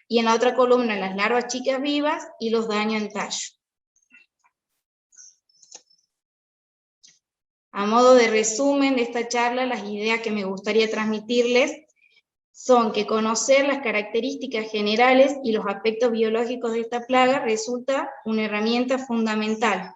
y en la otra columna las larvas chicas vivas y los daños en tallo. A modo de resumen de esta charla, las ideas que me gustaría transmitirles son que conocer las características generales y los aspectos biológicos de esta plaga resulta una herramienta fundamental.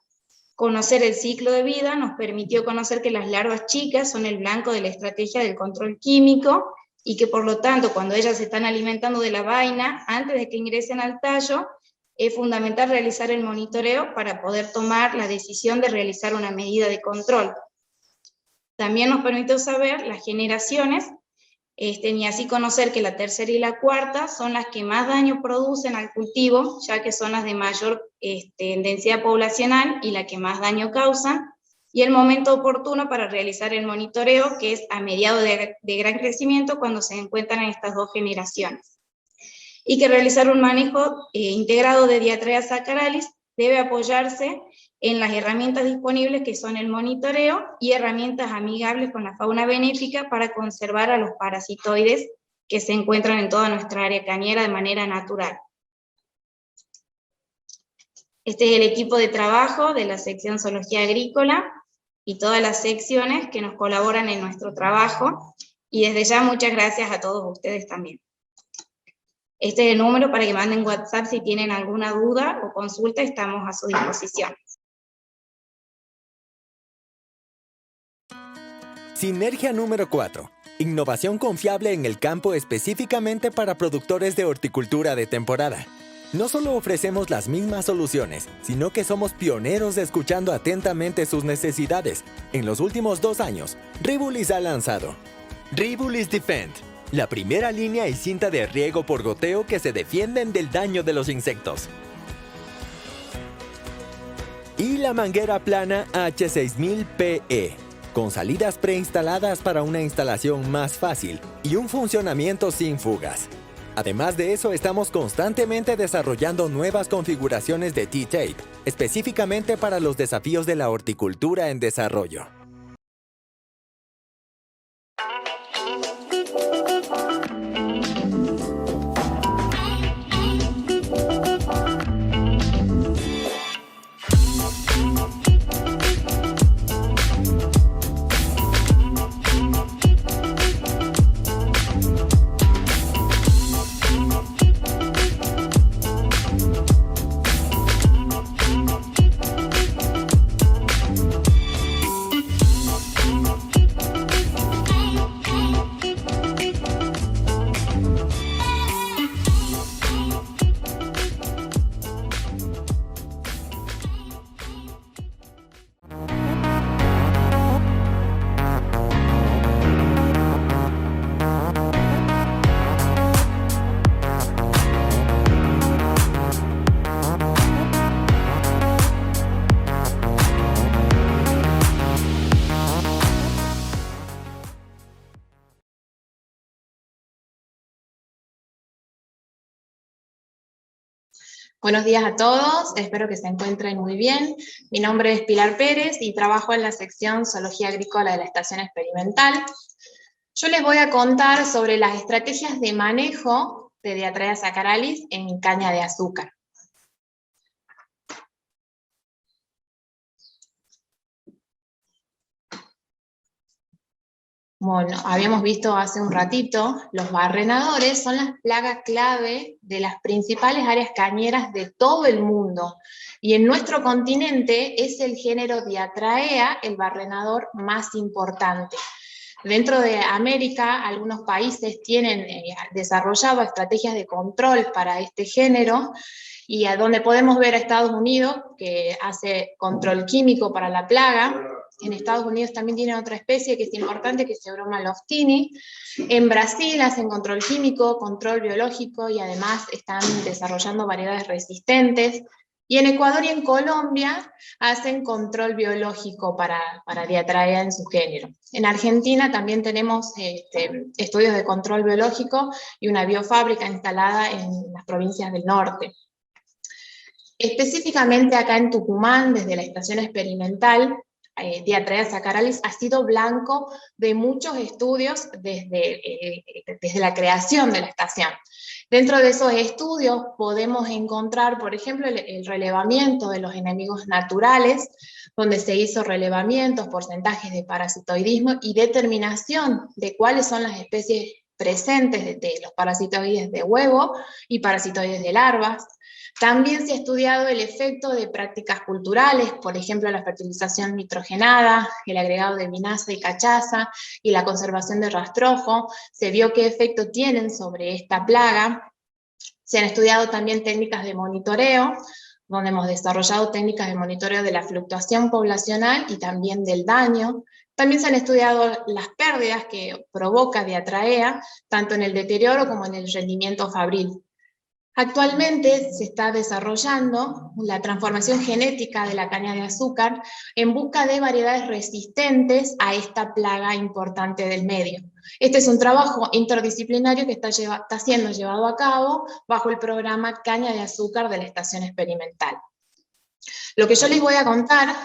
Conocer el ciclo de vida nos permitió conocer que las larvas chicas son el blanco de la estrategia del control químico, y que por lo tanto cuando ellas se están alimentando de la vaina, antes de que ingresen al tallo, es fundamental realizar el monitoreo para poder tomar la decisión de realizar una medida de control. También nos permitió saber las generaciones, y así conocer que la tercera y la cuarta son las que más daño producen al cultivo, ya que son las de mayor densidad poblacional y las que más daño causan, y el momento oportuno para realizar el monitoreo, que es a mediados de gran crecimiento, cuando se encuentran en estas dos generaciones. Y que realizar un manejo integrado de Diatraea saccharalis debe apoyarse en las herramientas disponibles, que son el monitoreo y herramientas amigables con la fauna benéfica para conservar a los parasitoides que se encuentran en toda nuestra área cañera de manera natural. Este es el equipo de trabajo de la sección Zoología Agrícola y todas las secciones que nos colaboran en nuestro trabajo, y desde ya muchas gracias a todos ustedes también. Este es el número para que manden WhatsApp si tienen alguna duda o consulta, estamos a su disposición. Sinergia número 4. Innovación confiable en el campo específicamente para productores de horticultura de temporada. No solo ofrecemos las mismas soluciones, sino que somos pioneros escuchando atentamente sus necesidades. En los últimos 2 años, Rivulis ha lanzado Rivulis Defend, la primera línea y cinta de riego por goteo que se defienden del daño de los insectos. Y la manguera plana H6000PE, con salidas preinstaladas para una instalación más fácil y un funcionamiento sin fugas. Además de eso, estamos constantemente desarrollando nuevas configuraciones de T-Tape, específicamente para los desafíos de la horticultura en desarrollo. Buenos días a todos, espero que se encuentren muy bien. Mi nombre es Pilar Pérez y trabajo en la sección Zoología Agrícola de la Estación Experimental. Yo les voy a contar sobre las estrategias de manejo de Diatraea saccharalis en caña de azúcar. Bueno, habíamos visto hace un ratito, los barrenadores son las plagas clave de las principales áreas cañeras de todo el mundo. Y en nuestro continente es el género Diatraea el barrenador más importante. Dentro de América, algunos países tienen desarrollado estrategias de control para este género, y a donde podemos ver a Estados Unidos, que hace control químico para la plaga. En Estados Unidos también tienen otra especie que es importante, que es Euroma loftini. En Brasil hacen control químico, control biológico, y además están desarrollando variedades resistentes. Y en Ecuador y en Colombia hacen control biológico para Diatraea en su género. En Argentina también tenemos estudios de control biológico y una biofábrica instalada en las provincias del norte. Específicamente acá en Tucumán, desde la estación experimental, Diatraea sacaralis ha sido blanco de muchos estudios desde la creación de la estación. Dentro de esos estudios podemos encontrar, por ejemplo, el relevamiento de los enemigos naturales, donde se hizo relevamientos, porcentajes de parasitoidismo y determinación de cuáles son las especies presentes de los parasitoides de huevo y parasitoides de larvas. También se ha estudiado el efecto de prácticas culturales, por ejemplo, la fertilización nitrogenada, el agregado de vinaza y cachaza y la conservación de rastrojo. Se vio qué efecto tienen sobre esta plaga. Se han estudiado también técnicas de monitoreo, donde hemos desarrollado técnicas de monitoreo de la fluctuación poblacional y también del daño. También se han estudiado las pérdidas que provoca Diatraea, tanto en el deterioro como en el rendimiento fabril. Actualmente se está desarrollando la transformación genética de la caña de azúcar en busca de variedades resistentes a esta plaga importante del medio. Este es un trabajo interdisciplinario que está siendo llevado a cabo bajo el programa Caña de Azúcar de la Estación Experimental. Lo que yo les voy a contar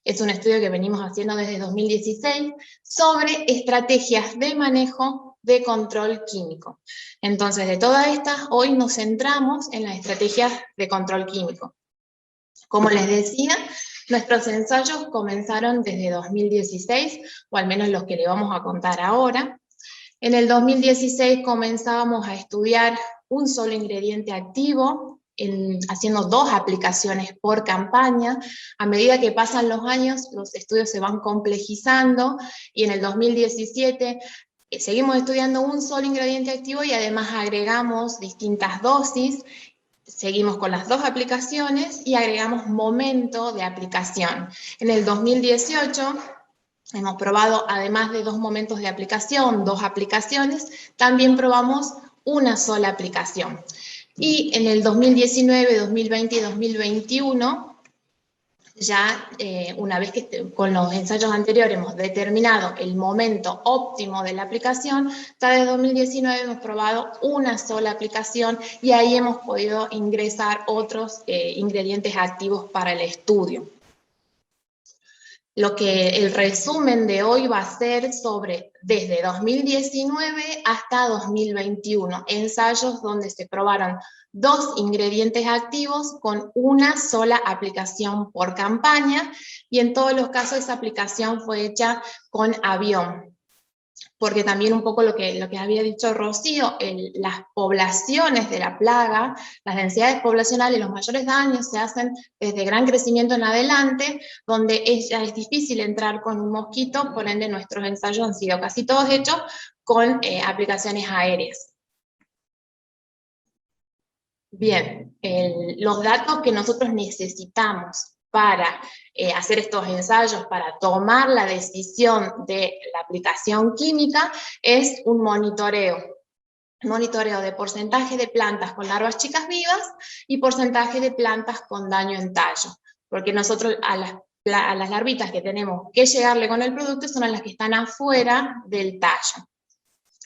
es un estudio que venimos haciendo desde 2016 sobre estrategias de manejo de control químico. Entonces, de todas estas, hoy nos centramos en las estrategias de control químico. Como les decía, nuestros ensayos comenzaron desde 2016, o al menos los que le vamos a contar ahora. En el 2016 comenzábamos a estudiar un solo ingrediente activo, haciendo 2 aplicaciones por campaña. A medida que pasan los años, los estudios se van complejizando, y en el 2017 seguimos estudiando un solo ingrediente activo y además agregamos distintas dosis, seguimos con las 2 aplicaciones y agregamos momento de aplicación. En el 2018 hemos probado, además de 2 momentos de aplicación, 2 aplicaciones, también probamos una sola aplicación. Y en el 2019, 2020 y 2021, ya una vez que con los ensayos anteriores hemos determinado el momento óptimo de la aplicación, ya desde 2019 hemos probado una sola aplicación y ahí hemos podido ingresar otros ingredientes activos para el estudio. El resumen de hoy va a ser sobre desde 2019 hasta 2021, ensayos donde se probaron 2 ingredientes activos con una sola aplicación por campaña, y en todos los casos esa aplicación fue hecha con avión. Porque también un poco lo que había dicho Rocío, las poblaciones de la plaga, las densidades poblacionales, los mayores daños se hacen desde gran crecimiento en adelante, donde ya es difícil entrar con un mosquito, por ende nuestros ensayos han sido casi todos hechos con aplicaciones aéreas. Bien, los datos que nosotros necesitamos para hacer estos ensayos, para tomar la decisión de la aplicación química, es un monitoreo de porcentaje de plantas con larvas chicas vivas y porcentaje de plantas con daño en tallo, porque nosotros a las larvitas que tenemos que llegarle con el producto son a las que están afuera del tallo,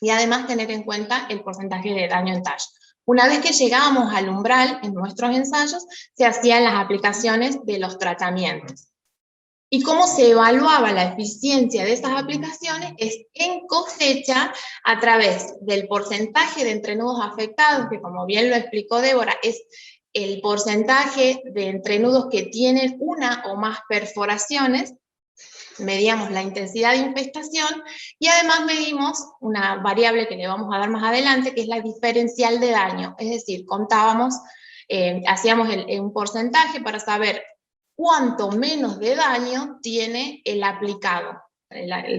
y además tener en cuenta el porcentaje de daño en tallo. Una vez que llegamos al umbral en nuestros ensayos, se hacían las aplicaciones de los tratamientos. ¿Y cómo se evaluaba la eficiencia de esas aplicaciones? Es en cosecha, a través del porcentaje de entrenudos afectados, que como bien lo explicó Débora, es el porcentaje de entrenudos que tienen una o más perforaciones. Medíamos la intensidad de infestación y además medimos una variable que le vamos a dar más adelante, que es la diferencial de daño. Es decir, contábamos, hacíamos un porcentaje para saber cuánto menos de daño tiene el aplicado,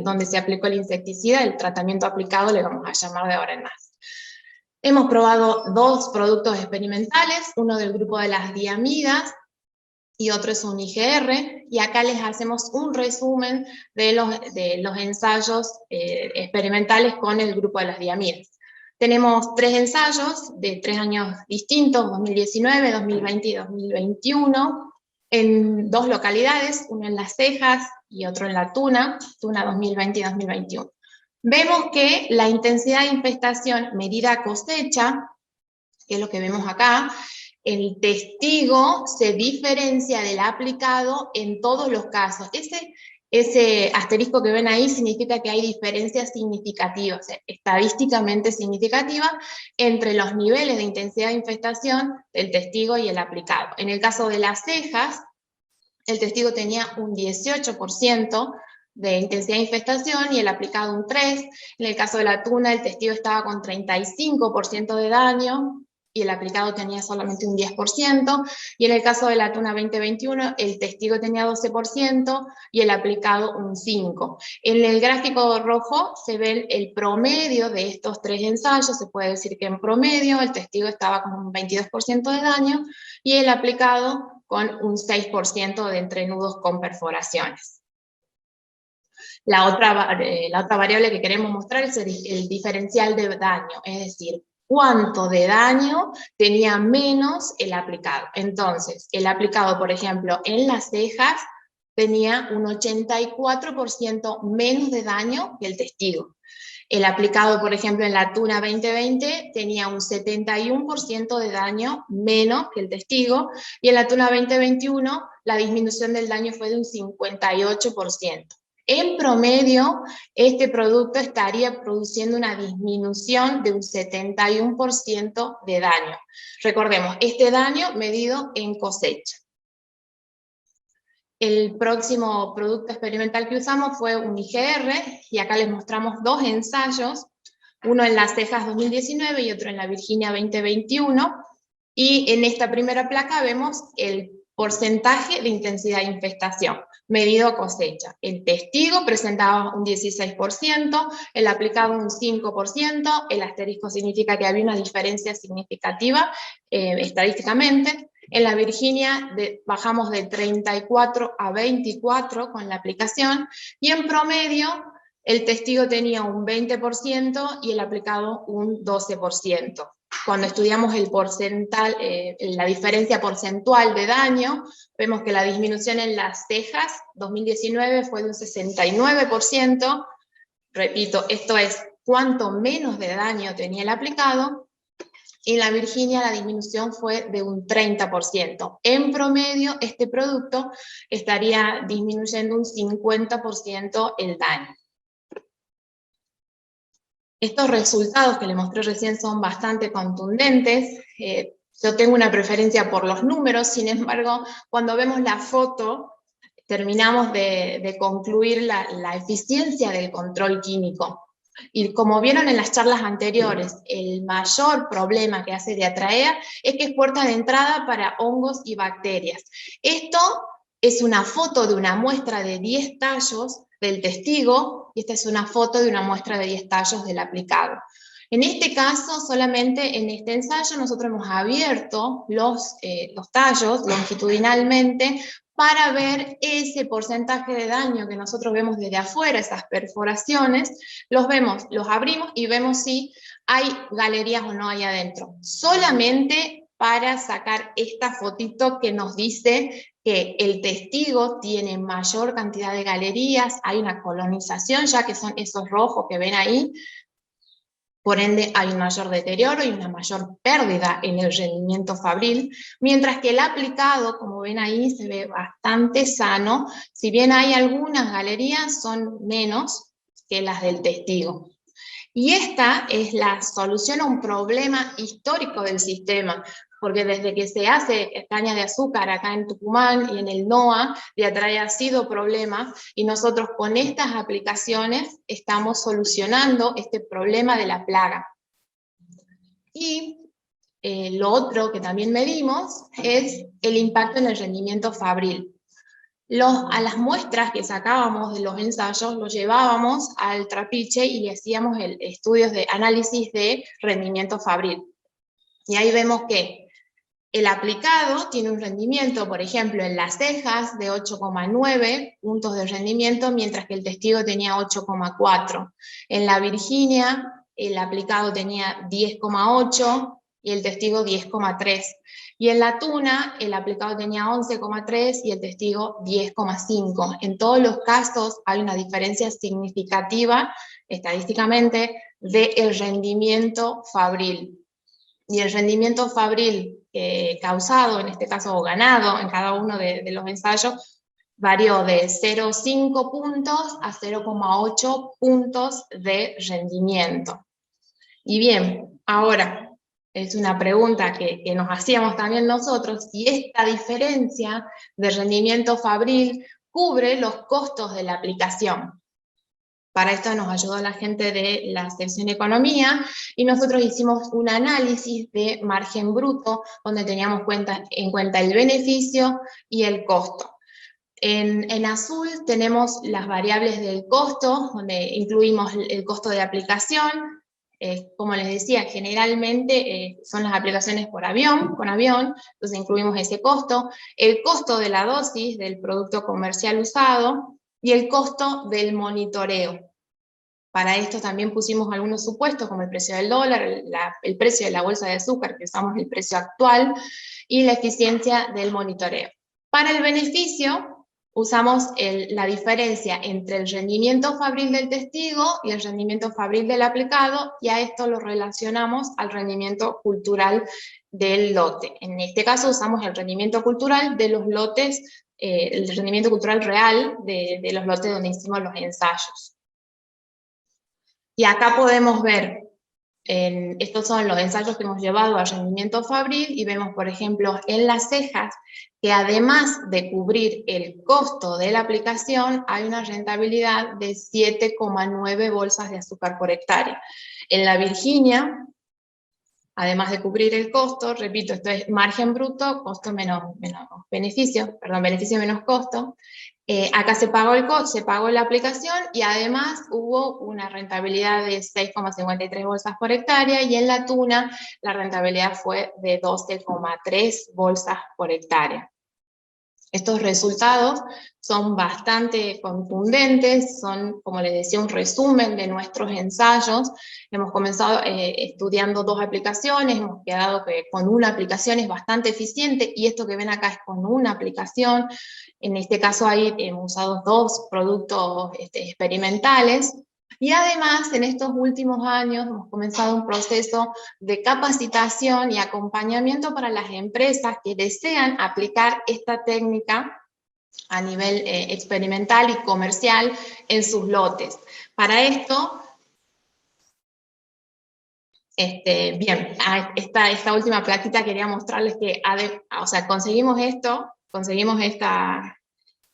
donde se aplicó el insecticida, el tratamiento aplicado le vamos a llamar de ahora en más. Hemos probado 2 productos experimentales, uno del grupo de las diamidas, y otro es un IGR, y acá les hacemos un resumen de los ensayos experimentales con el grupo de las diamidas. Tenemos 3 ensayos de 3 años distintos, 2019, 2020 y 2021, en 2 localidades, uno en Las Cejas y otro en La Tuna, Tuna 2020 y 2021. Vemos que la intensidad de infestación medida a cosecha, que es lo que vemos acá, el testigo se diferencia del aplicado en todos los casos. Ese asterisco que ven ahí significa que hay diferencias significativas, estadísticamente significativas, entre los niveles de intensidad de infestación del testigo y el aplicado. En el caso de Las Cejas, el testigo tenía un 18% de intensidad de infestación y el aplicado un 3%. En el caso de La Tuna, el testigo estaba con 35% de daño y el aplicado tenía solamente un 10%, y en el caso de La Tuna 2021, el testigo tenía 12% y el aplicado un 5%. En el gráfico rojo se ve el promedio de estos 3 ensayos, se puede decir que en promedio el testigo estaba con un 22% de daño y el aplicado con un 6% de entrenudos con perforaciones. La otra variable que queremos mostrar es el diferencial de daño, es decir, cuánto de daño tenía menos el aplicado. Entonces, el aplicado, por ejemplo, en Las Cejas, tenía un 84% menos de daño que el testigo. El aplicado, por ejemplo, en La Tuna 2020, tenía un 71% de daño menos que el testigo, y en La Tuna 2021, la disminución del daño fue de un 58%. En promedio, este producto estaría produciendo una disminución de un 71% de daño. Recordemos, este daño medido en cosecha. El próximo producto experimental que usamos fue un IGR, y acá les mostramos 2 ensayos, uno en Las Cejas 2019 y otro en la Virginia 2021, y en esta primera placa vemos el porcentaje de intensidad de infestación, medido a cosecha. El testigo presentaba un 16%, el aplicado un 5%, el asterisco significa que había una diferencia significativa estadísticamente. En la Virginia bajamos de 34 a 24 con la aplicación, y en promedio el testigo tenía un 20% y el aplicado un 12%. Cuando estudiamos el la diferencia porcentual de daño, vemos que la disminución en Las Cejas 2019 fue de un 69%. Repito, esto es cuánto menos de daño tenía el aplicado. En la Virginia la disminución fue de un 30%. En promedio, este producto estaría disminuyendo un 50% el daño. Estos resultados que les mostré recién son bastante contundentes. Yo tengo una preferencia por los números, sin embargo, cuando vemos la foto, terminamos de concluir la eficiencia del control químico. Y como vieron en las charlas anteriores, el mayor problema que hace Diatraea es que es puerta de entrada para hongos y bacterias. Esto es una foto de una muestra de 10 tallos del testigo, y esta es una foto de una muestra de 10 tallos del aplicado. En este caso, solamente en este ensayo, nosotros hemos abierto los tallos longitudinalmente para ver ese porcentaje de daño que nosotros vemos desde afuera, esas perforaciones, los abrimos y vemos si hay galerías o no ahí adentro. Solamente para sacar esta fotito que nos dice que el testigo tiene mayor cantidad de galerías, hay una colonización, ya que son esos rojos que ven ahí, por ende hay un mayor deterioro y una mayor pérdida en el rendimiento fabril, mientras que el aplicado, como ven ahí, se ve bastante sano, si bien hay algunas galerías, son menos que las del testigo. Y esta es la solución a un problema histórico del sistema, porque desde que se hace caña de azúcar acá en Tucumán y en el NOA, Diatraea ha sido problema, y nosotros con estas aplicaciones estamos solucionando este problema de la plaga. Y lo otro que también medimos es el impacto en el rendimiento fabril. A las muestras que sacábamos de los ensayos, los llevábamos al trapiche y hacíamos estudios de análisis de rendimiento fabril. Y ahí vemos que el aplicado tiene un rendimiento, por ejemplo, en Las Cejas de 8,9 puntos de rendimiento, mientras que el testigo tenía 8,4. En la Virginia el aplicado tenía 10,8 y el testigo 10,3. Y en la tuna, el aplicado tenía 11,3 y el testigo 10,5. En todos los casos hay una diferencia significativa, estadísticamente, del rendimiento fabril. Y el rendimiento fabril causado, en este caso, o ganado en cada uno de los ensayos, varió de 0,5 puntos a 0,8 puntos de rendimiento. Y bien, ahora, es una pregunta que nos hacíamos también nosotros, si esta diferencia de rendimiento fabril cubre los costos de la aplicación. Para esto nos ayudó la gente de la sección Economía, y nosotros hicimos un análisis de margen bruto, donde teníamos en cuenta el beneficio y el costo. En azul tenemos las variables del costo, donde incluimos el costo de aplicación. Como les decía, generalmente son las aplicaciones con avión, entonces incluimos ese costo, el costo de la dosis del producto comercial usado y el costo del monitoreo. Para esto también pusimos algunos supuestos, como el precio del dólar, el precio de la bolsa de azúcar, que usamos el precio actual, y la eficiencia del monitoreo. Para el beneficio, usamos la diferencia entre el rendimiento fabril del testigo y el rendimiento fabril del aplicado, y a esto lo relacionamos al rendimiento cultural del lote. En este caso usamos el rendimiento cultural de los lotes, el rendimiento cultural real de los lotes donde hicimos los ensayos. Y acá podemos ver, estos son los ensayos que hemos llevado a rendimiento fabril, y vemos, por ejemplo, en las cejas, que además de cubrir el costo de la aplicación, hay una rentabilidad de 7,9 bolsas de azúcar por hectárea. En la Virginia, además de cubrir el costo, repito, esto es margen bruto, costo menos beneficio, beneficio menos costo. Acá se pagó la aplicación, y además hubo una rentabilidad de 6,53 bolsas por hectárea, y en la tuna la rentabilidad fue de 12,3 bolsas por hectárea. Estos resultados son bastante contundentes, son, como les decía, un resumen de nuestros ensayos. Hemos comenzado estudiando 2 aplicaciones, hemos quedado con una aplicación es bastante eficiente, y esto que ven acá es con una aplicación. En este caso ahí hemos usado 2 productos experimentales. Y además, en estos últimos años hemos comenzado un proceso de capacitación y acompañamiento para las empresas que desean aplicar esta técnica a nivel experimental y comercial en sus lotes. Para esto, bien, esta última plaquita quería mostrarles que, conseguimos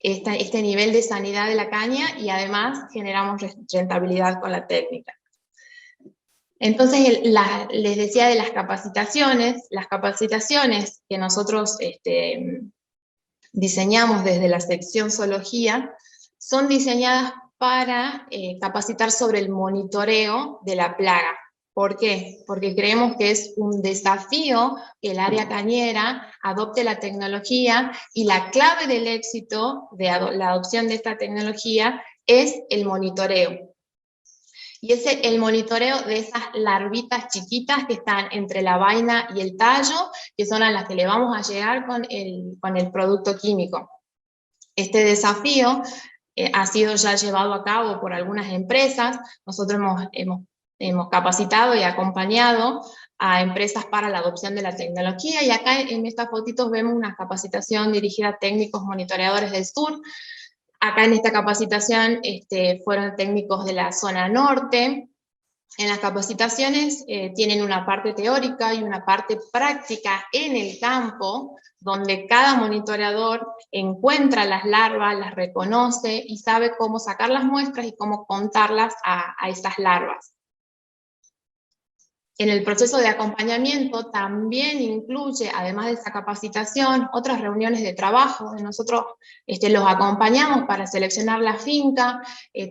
este nivel de sanidad de la caña, y además generamos rentabilidad con la técnica. Entonces, les decía de las capacitaciones que nosotros diseñamos desde la sección Zoología, son diseñadas para capacitar sobre el monitoreo de la plaga. ¿Por qué? Porque creemos que es un desafío que el área cañera adopte la tecnología, y la clave del éxito de la adopción de esta tecnología es el monitoreo. Y es el monitoreo de esas larvitas chiquitas que están entre la vaina y el tallo, que son a las que le vamos a llegar con el producto químico. Este desafío ha sido ya llevado a cabo por algunas empresas. Nosotros hemos capacitado y acompañado a empresas para la adopción de la tecnología, y acá en estas fotitos vemos una capacitación dirigida a técnicos monitoreadores del sur. Acá en esta capacitación fueron técnicos de la zona norte. En las capacitaciones tienen una parte teórica y una parte práctica en el campo, donde cada monitoreador encuentra las larvas, las reconoce y sabe cómo sacar las muestras y cómo contarlas a esas larvas. En el proceso de acompañamiento también incluye, además de esta capacitación, otras reuniones de trabajo. Nosotros los acompañamos para seleccionar la finca,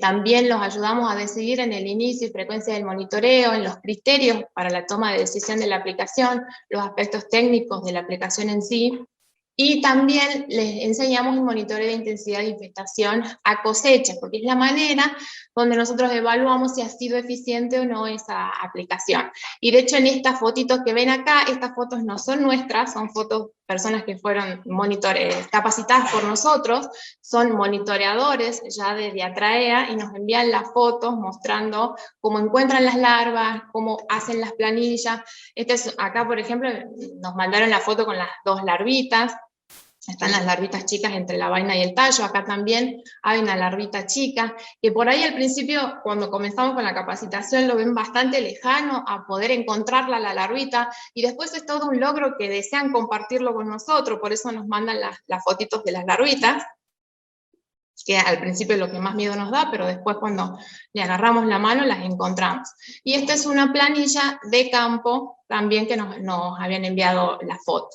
también los ayudamos a decidir en el inicio y frecuencia del monitoreo, en los criterios para la toma de decisión de la aplicación, los aspectos técnicos de la aplicación en sí, Y también les enseñamos el monitoreo de intensidad de infestación a cosecha, porque es la manera donde nosotros evaluamos si ha sido eficiente o no esa aplicación. Y de hecho en estas fotitos que ven acá, estas fotos no son nuestras, son fotos de personas que fueron capacitadas por nosotros, son monitoreadores ya de Diatraea y nos envían las fotos mostrando cómo encuentran las larvas, cómo hacen las planillas. Acá, por ejemplo, nos mandaron la foto con las 2 larvitas. Están las larvitas chicas entre la vaina y el tallo. Acá también hay una larvita chica, que por ahí al principio, cuando comenzamos con la capacitación, lo ven bastante lejano a poder encontrarla, la larvita, y después es todo un logro que desean compartirlo con nosotros, por eso nos mandan las fotitos de las larvitas, que al principio es lo que más miedo nos da, pero después cuando le agarramos la mano las encontramos. Y esta es una planilla de campo también que nos habían enviado la foto.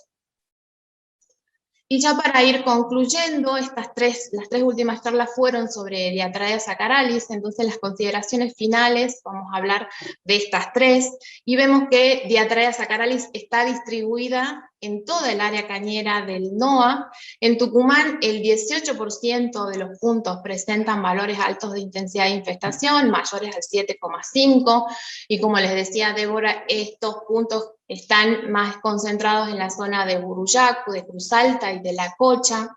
Y ya para ir concluyendo, las tres últimas charlas fueron sobre Diatraea saccharalis, entonces las consideraciones finales, vamos a hablar de estas 3, y vemos que Diatraea saccharalis está distribuida en toda el área cañera del NOA. En Tucumán el 18% de los puntos presentan valores altos de intensidad de infestación, mayores al 7,5, y como les decía Débora, estos puntos están más concentrados en la zona de Buruyacu, de Cruz Alta y de La Cocha.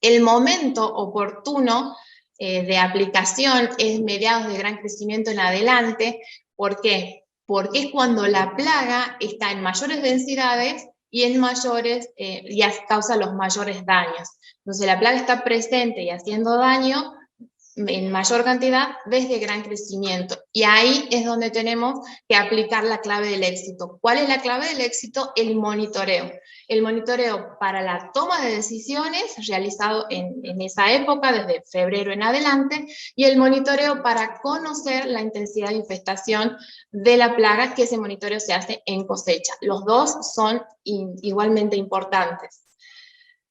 El momento oportuno de aplicación es mediados de gran crecimiento en adelante. ¿Por qué? Porque es cuando la plaga está en mayores densidades y en mayores, y causa los mayores daños. Entonces la plaga está presente y haciendo daño en mayor cantidad desde gran crecimiento. Y ahí es donde tenemos que aplicar la clave del éxito. ¿Cuál es la clave del éxito? El monitoreo. El monitoreo para la toma de decisiones, realizado en esa época, desde febrero en adelante, y el monitoreo para conocer la intensidad de infestación de la plaga, que ese monitoreo se hace en cosecha. Los dos son igualmente importantes.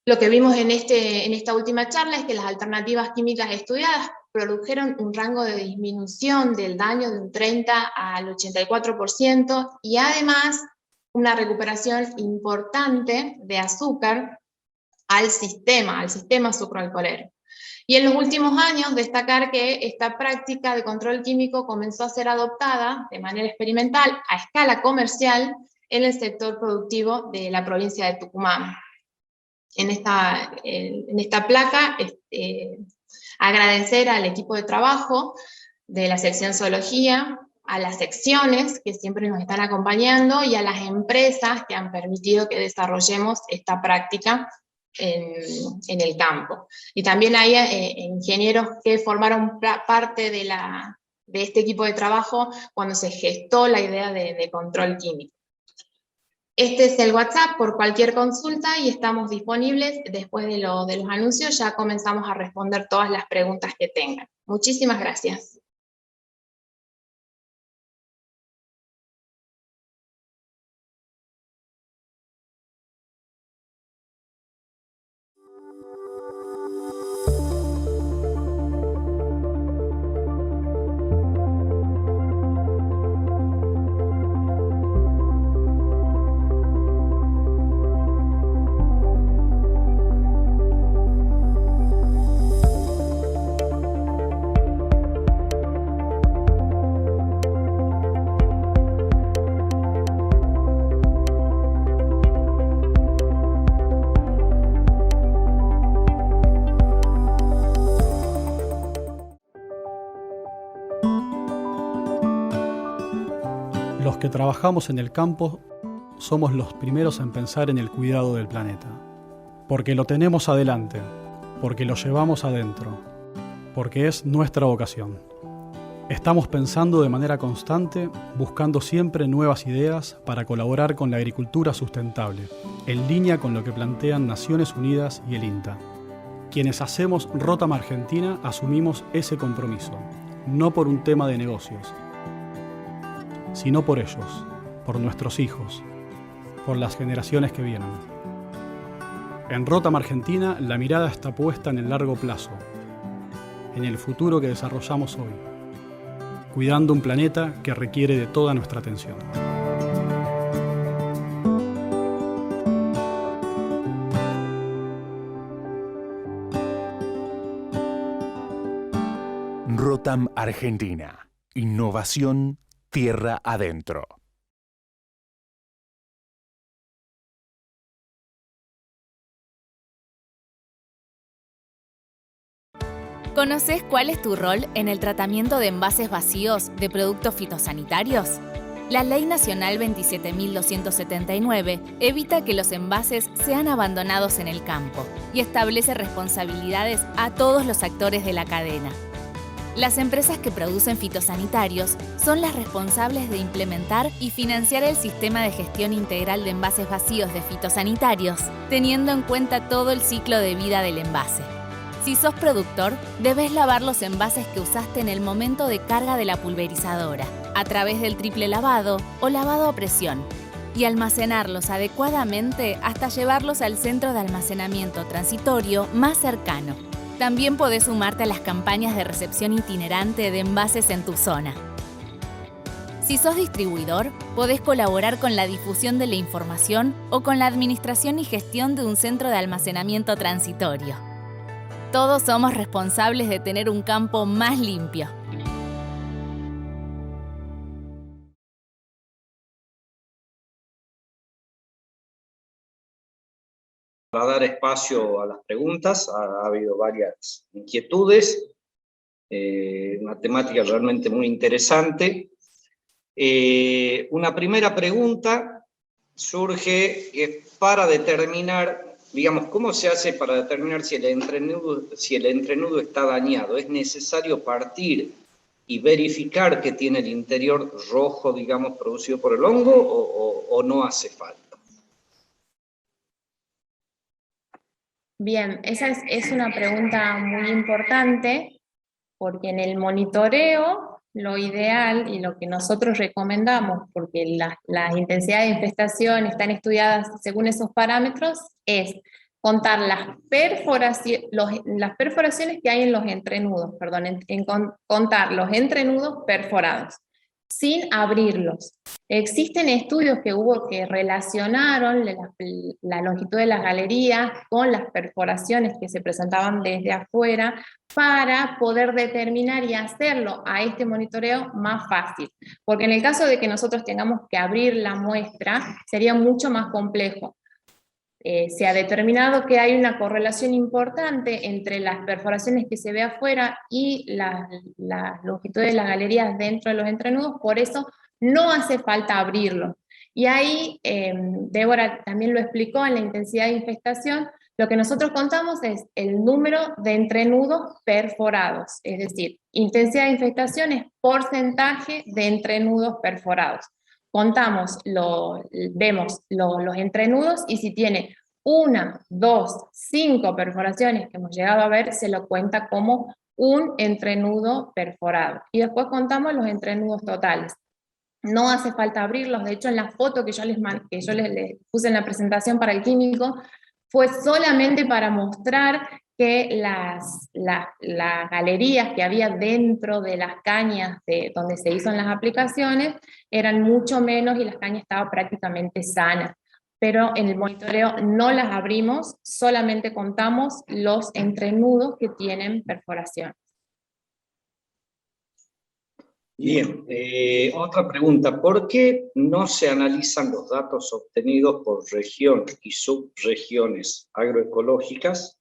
Lo que vimos en esta última charla es que las alternativas químicas estudiadas produjeron un rango de disminución del daño de un 30 al 84% y además una recuperación importante de azúcar al sistema sucroalcoholero. Y en los últimos años destacar que esta práctica de control químico comenzó a ser adoptada de manera experimental a escala comercial en el sector productivo de la provincia de Tucumán. En esta placa, agradecer al equipo de trabajo de la sección Zoología, a las secciones que siempre nos están acompañando y a las empresas que han permitido que desarrollemos esta práctica en el campo. Y también hay ingenieros que formaron parte de este equipo de trabajo cuando se gestó la idea de control químico. Este es el WhatsApp por cualquier consulta y estamos disponibles. Después de los anuncios ya comenzamos a responder todas las preguntas que tengan. Muchísimas gracias. Los que trabajamos en el campo somos los primeros en pensar en el cuidado del planeta, porque lo tenemos adelante, porque lo llevamos adentro, porque es nuestra vocación. Estamos pensando de manera constante, buscando siempre nuevas ideas para colaborar con la agricultura sustentable, en línea con lo que plantean Naciones Unidas y el INTA. Quienes hacemos Rotam Argentina asumimos ese compromiso, no por un tema de negocios, sino por ellos, por nuestros hijos, por las generaciones que vienen. En Rotam Argentina la mirada está puesta en el largo plazo, en el futuro que desarrollamos hoy, cuidando un planeta que requiere de toda nuestra atención. Rotam Argentina. Innovación tierra adentro. ¿Conoces cuál es tu rol en el tratamiento de envases vacíos de productos fitosanitarios? La Ley Nacional 27.279 evita que los envases sean abandonados en el campo y establece responsabilidades a todos los actores de la cadena. Las empresas que producen fitosanitarios son las responsables de implementar y financiar el sistema de gestión integral de envases vacíos de fitosanitarios, teniendo en cuenta todo el ciclo de vida del envase. Si sos productor, debes lavar los envases que usaste en el momento de carga de la pulverizadora, a través del triple lavado o lavado a presión, y almacenarlos adecuadamente hasta llevarlos al centro de almacenamiento transitorio más cercano. También podés sumarte a las campañas de recepción itinerante de envases en tu zona. Si sos distribuidor, podés colaborar con la difusión de la información o con la administración y gestión de un centro de almacenamiento transitorio. Todos somos responsables de tener un campo más limpio. Para dar espacio a las preguntas, ha habido varias inquietudes, una temática realmente muy interesante. Una primera pregunta surge para determinar, digamos, ¿cómo se hace para determinar si el entrenudo está dañado? ¿Es necesario partir y verificar que tiene el interior rojo, digamos, producido por el hongo, o no hace falta? Bien, esa es una pregunta muy importante, porque en el monitoreo lo ideal y lo que nosotros recomendamos, porque las intensidades de infestación están estudiadas según esos parámetros, es contar las perforaciones que hay en los entrenudos, contar los entrenudos perforados, sin abrirlos. Existen estudios que relacionaron la longitud de las galerías con las perforaciones que se presentaban desde afuera para poder determinar y hacerlo a este monitoreo más fácil. Porque en el caso de que nosotros tengamos que abrir la muestra, sería mucho más complejo. Se ha determinado que hay una correlación importante entre las perforaciones que se ve afuera y la longitud de las galerías dentro de los entrenudos, por eso no hace falta abrirlo. Y ahí, Débora también lo explicó en la intensidad de infestación, lo que nosotros contamos es el número de entrenudos perforados, es decir, intensidad de infestación es porcentaje de entrenudos perforados. Contamos, vemos los entrenudos y si tiene 1, 2, 5 perforaciones que hemos llegado a ver, se lo cuenta como un entrenudo perforado. Y después contamos los entrenudos totales. No hace falta abrirlos, de hecho en la foto que yo les puse en la presentación para el químico, fue solamente para mostrar que las galerías que había dentro de las cañas donde se hizo las aplicaciones eran mucho menos y las cañas estaban prácticamente sanas. Pero en el monitoreo no las abrimos, solamente contamos los entrenudos que tienen perforación. Bien, otra pregunta. ¿Por qué no se analizan los datos obtenidos por región y subregiones agroecológicas?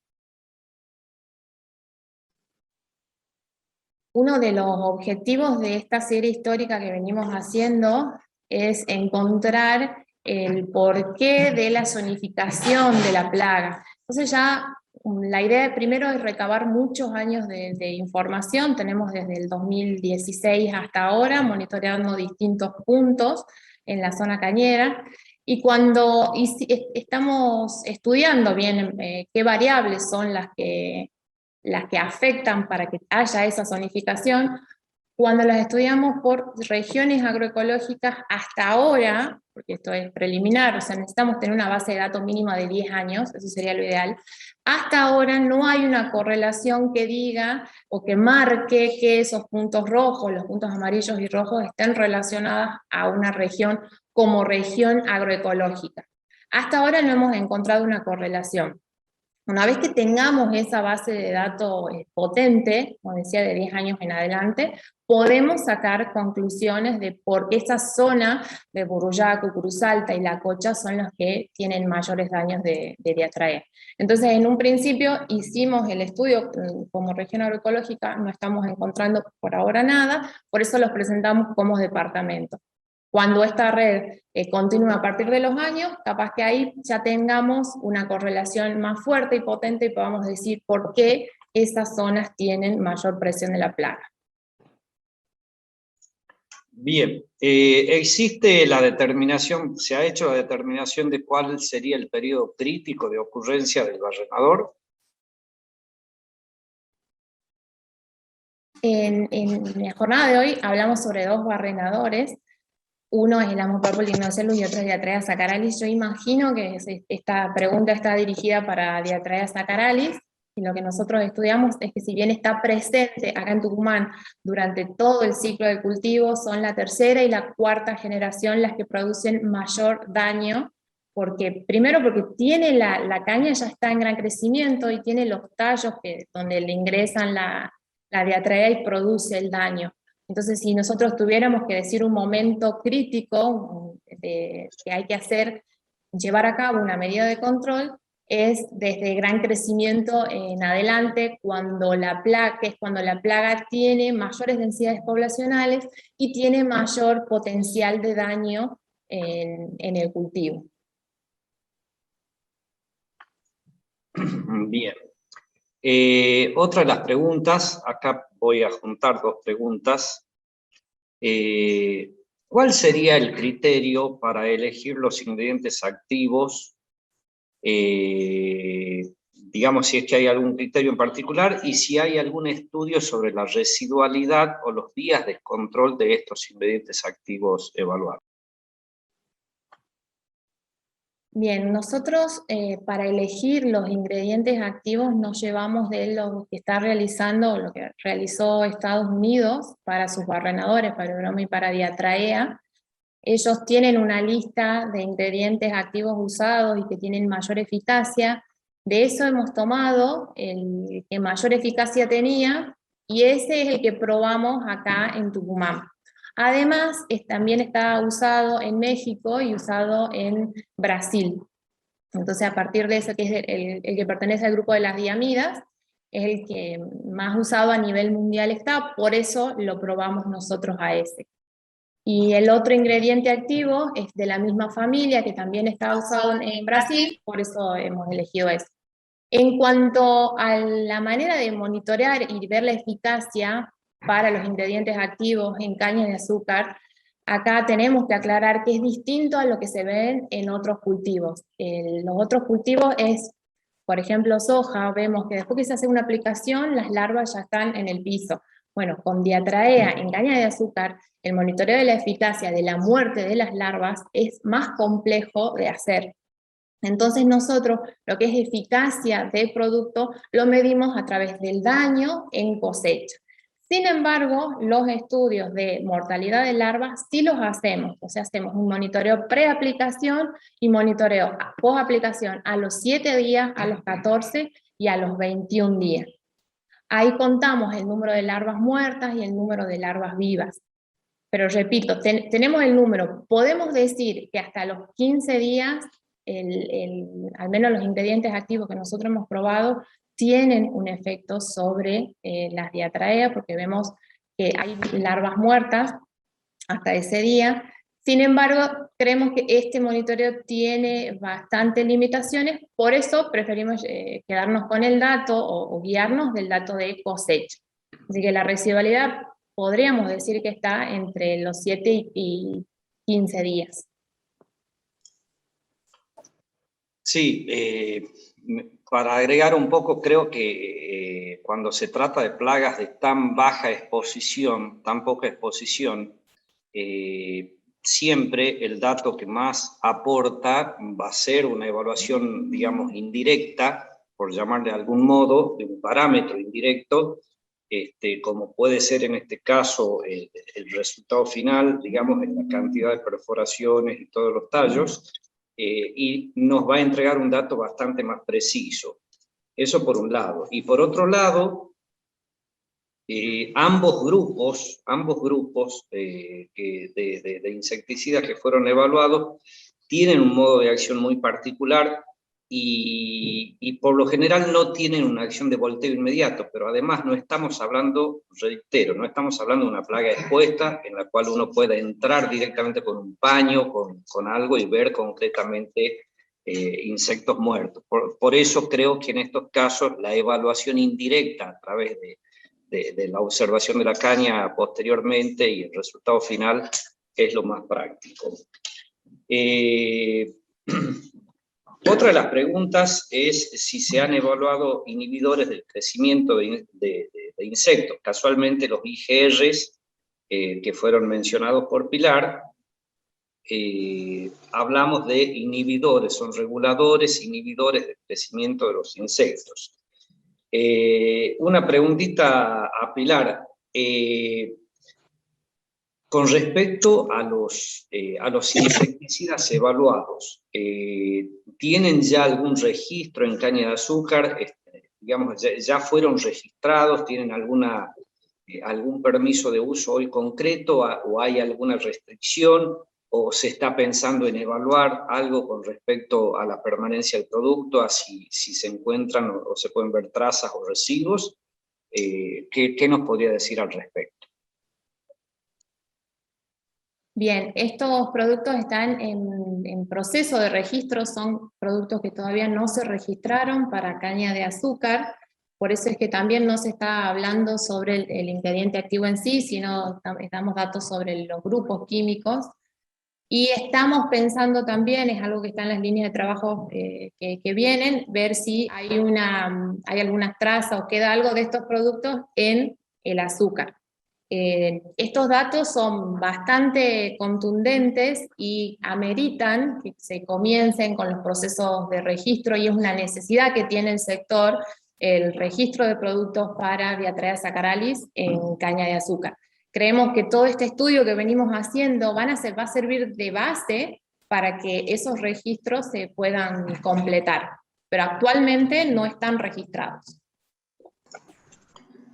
Uno de los objetivos de esta serie histórica que venimos haciendo es encontrar el porqué de la zonificación de la plaga. Entonces ya la idea primero es recabar muchos años de información, tenemos desde el 2016 hasta ahora monitoreando distintos puntos en la zona cañera, y cuando estamos estudiando bien qué variables son las que afectan para que haya esa zonificación, cuando las estudiamos por regiones agroecológicas hasta ahora, porque esto es preliminar, o sea, necesitamos tener una base de datos mínima de 10 años, eso sería lo ideal, hasta ahora no hay una correlación que diga o que marque que esos puntos rojos, los puntos amarillos y rojos estén relacionados a una región como región agroecológica. Hasta ahora no hemos encontrado una correlación. Una vez que tengamos esa base de datos potente, como decía, de 10 años en adelante, podemos sacar conclusiones de por qué esa zona de Buruyacú, Cruz Alta y La Cocha son los que tienen mayores daños de diarrea. Entonces, en un principio hicimos el estudio como región agroecológica, no estamos encontrando por ahora nada, por eso los presentamos como departamento. Cuando esta red continúe a partir de los años, capaz que ahí ya tengamos una correlación más fuerte y potente y podamos decir por qué esas zonas tienen mayor presión de la plaga. Bien, existe la determinación, se ha hecho la determinación de cuál sería el periodo crítico de ocurrencia del barrenador. En la jornada de hoy hablamos sobre 2 barrenadores. Uno es el Amopárpol lignocellus y otro es Diatraea saccharalis. Yo imagino que esta pregunta está dirigida para Diatraea saccharalis, y lo que nosotros estudiamos es que si bien está presente acá en Tucumán durante todo el ciclo de cultivo, son la tercera y la cuarta generación las que producen mayor daño, primero porque tiene la caña ya está en gran crecimiento y tiene los tallos donde le ingresan la diatraea y produce el daño. Entonces, si nosotros tuviéramos que decir un momento crítico que hay que llevar a cabo una medida de control, es desde gran crecimiento en adelante, cuando la plaga tiene mayores densidades poblacionales y tiene mayor potencial de daño en el cultivo. Bien. Otra de las preguntas, acá voy a juntar 2 preguntas. ¿Cuál sería el criterio para elegir los ingredientes activos? Digamos, si es que hay algún criterio en particular, y si hay algún estudio sobre la residualidad o los días de control de estos ingredientes activos evaluados. Bien, nosotros para elegir los ingredientes activos nos llevamos de lo que está realizando, lo que realizó Estados Unidos para sus barrenadores, para broma y para diatraea. Ellos tienen una lista de ingredientes activos usados y que tienen mayor eficacia. De eso hemos tomado el que mayor eficacia tenía, y ese es el que probamos acá en Tucumán. Además, también está usado en México y usado en Brasil. Entonces, a partir de eso, que es el que pertenece al grupo de las diamidas, es el que más usado a nivel mundial está, por eso lo probamos nosotros a ese. Y el otro ingrediente activo es de la misma familia, que también está usado en Brasil, por eso hemos elegido ese. En cuanto a la manera de monitorear y ver la eficacia para los ingredientes activos en caña de azúcar, acá tenemos que aclarar que es distinto a lo que se ve en otros cultivos. Los otros cultivos es, por ejemplo, soja, vemos que después que se hace una aplicación, las larvas ya están en el piso. Bueno, con diatraea en caña de azúcar, el monitoreo de la eficacia de la muerte de las larvas es más complejo de hacer. Entonces nosotros, lo que es eficacia del producto, lo medimos a través del daño en cosecha. Sin embargo, los estudios de mortalidad de larvas sí los hacemos, o sea, hacemos un monitoreo pre-aplicación y monitoreo post-aplicación a los 7 días, a los 14 y a los 21 días. Ahí contamos el número de larvas muertas y el número de larvas vivas. Pero repito, tenemos el número, podemos decir que hasta los 15 días, al menos los ingredientes activos que nosotros hemos probado, tienen un efecto sobre las diatraeas, porque vemos que hay larvas muertas hasta ese día. Sin embargo, creemos que este monitoreo tiene bastantes limitaciones, por eso preferimos quedarnos con el dato o guiarnos del dato de cosecha. Así que la residualidad podríamos decir que está entre los 7 y 15 días. Sí, para agregar un poco, creo que cuando se trata de plagas de tan baja exposición, tan poca exposición, siempre el dato que más aporta va a ser una evaluación, digamos, indirecta, por llamarle de algún modo, de un parámetro indirecto, como puede ser en este caso el resultado final, digamos, en la cantidad de perforaciones y todos los tallos, y nos va a entregar un dato bastante más preciso. Eso por un lado. Y por otro lado, ambos grupos de insecticidas que fueron evaluados tienen un modo de acción muy particular y por lo general no tienen una acción de volteo inmediato, pero además no estamos hablando, reitero, no estamos hablando de una plaga expuesta en la cual uno pueda entrar directamente con un paño, con algo y ver concretamente insectos muertos. Por eso creo que en estos casos la evaluación indirecta a través de la observación de la caña posteriormente y el resultado final es lo más práctico. Otra de las preguntas es si se han evaluado inhibidores del crecimiento de insectos. Casualmente los IGRs que fueron mencionados por Pilar, hablamos de inhibidores, son reguladores, inhibidores del crecimiento de los insectos. Una preguntita a Pilar. Con respecto a los insecticidas evaluados, ¿tienen ya algún registro en caña de azúcar? Digamos, ¿ya fueron registrados? ¿Tienen algún permiso de uso hoy concreto? ¿O hay alguna restricción? ¿O se está pensando en evaluar algo con respecto a la permanencia del producto, a si se encuentran o se pueden ver trazas o residuos? ¿Qué nos podría decir al respecto? Bien, estos productos están en proceso de registro, son productos que todavía no se registraron para caña de azúcar, por eso es que también no se está hablando sobre el ingrediente activo en sí, sino damos datos sobre los grupos químicos, y estamos pensando también, es algo que está en las líneas de trabajo que vienen, ver si hay alguna traza o queda algo de estos productos en el azúcar. Estos datos son bastante contundentes y ameritan que se comiencen con los procesos de registro, y es una necesidad que tiene el sector, el registro de productos para Diatraea saccharalis en caña de azúcar. Creemos que todo este estudio que venimos haciendo va a servir de base para que esos registros se puedan completar, pero actualmente no están registrados.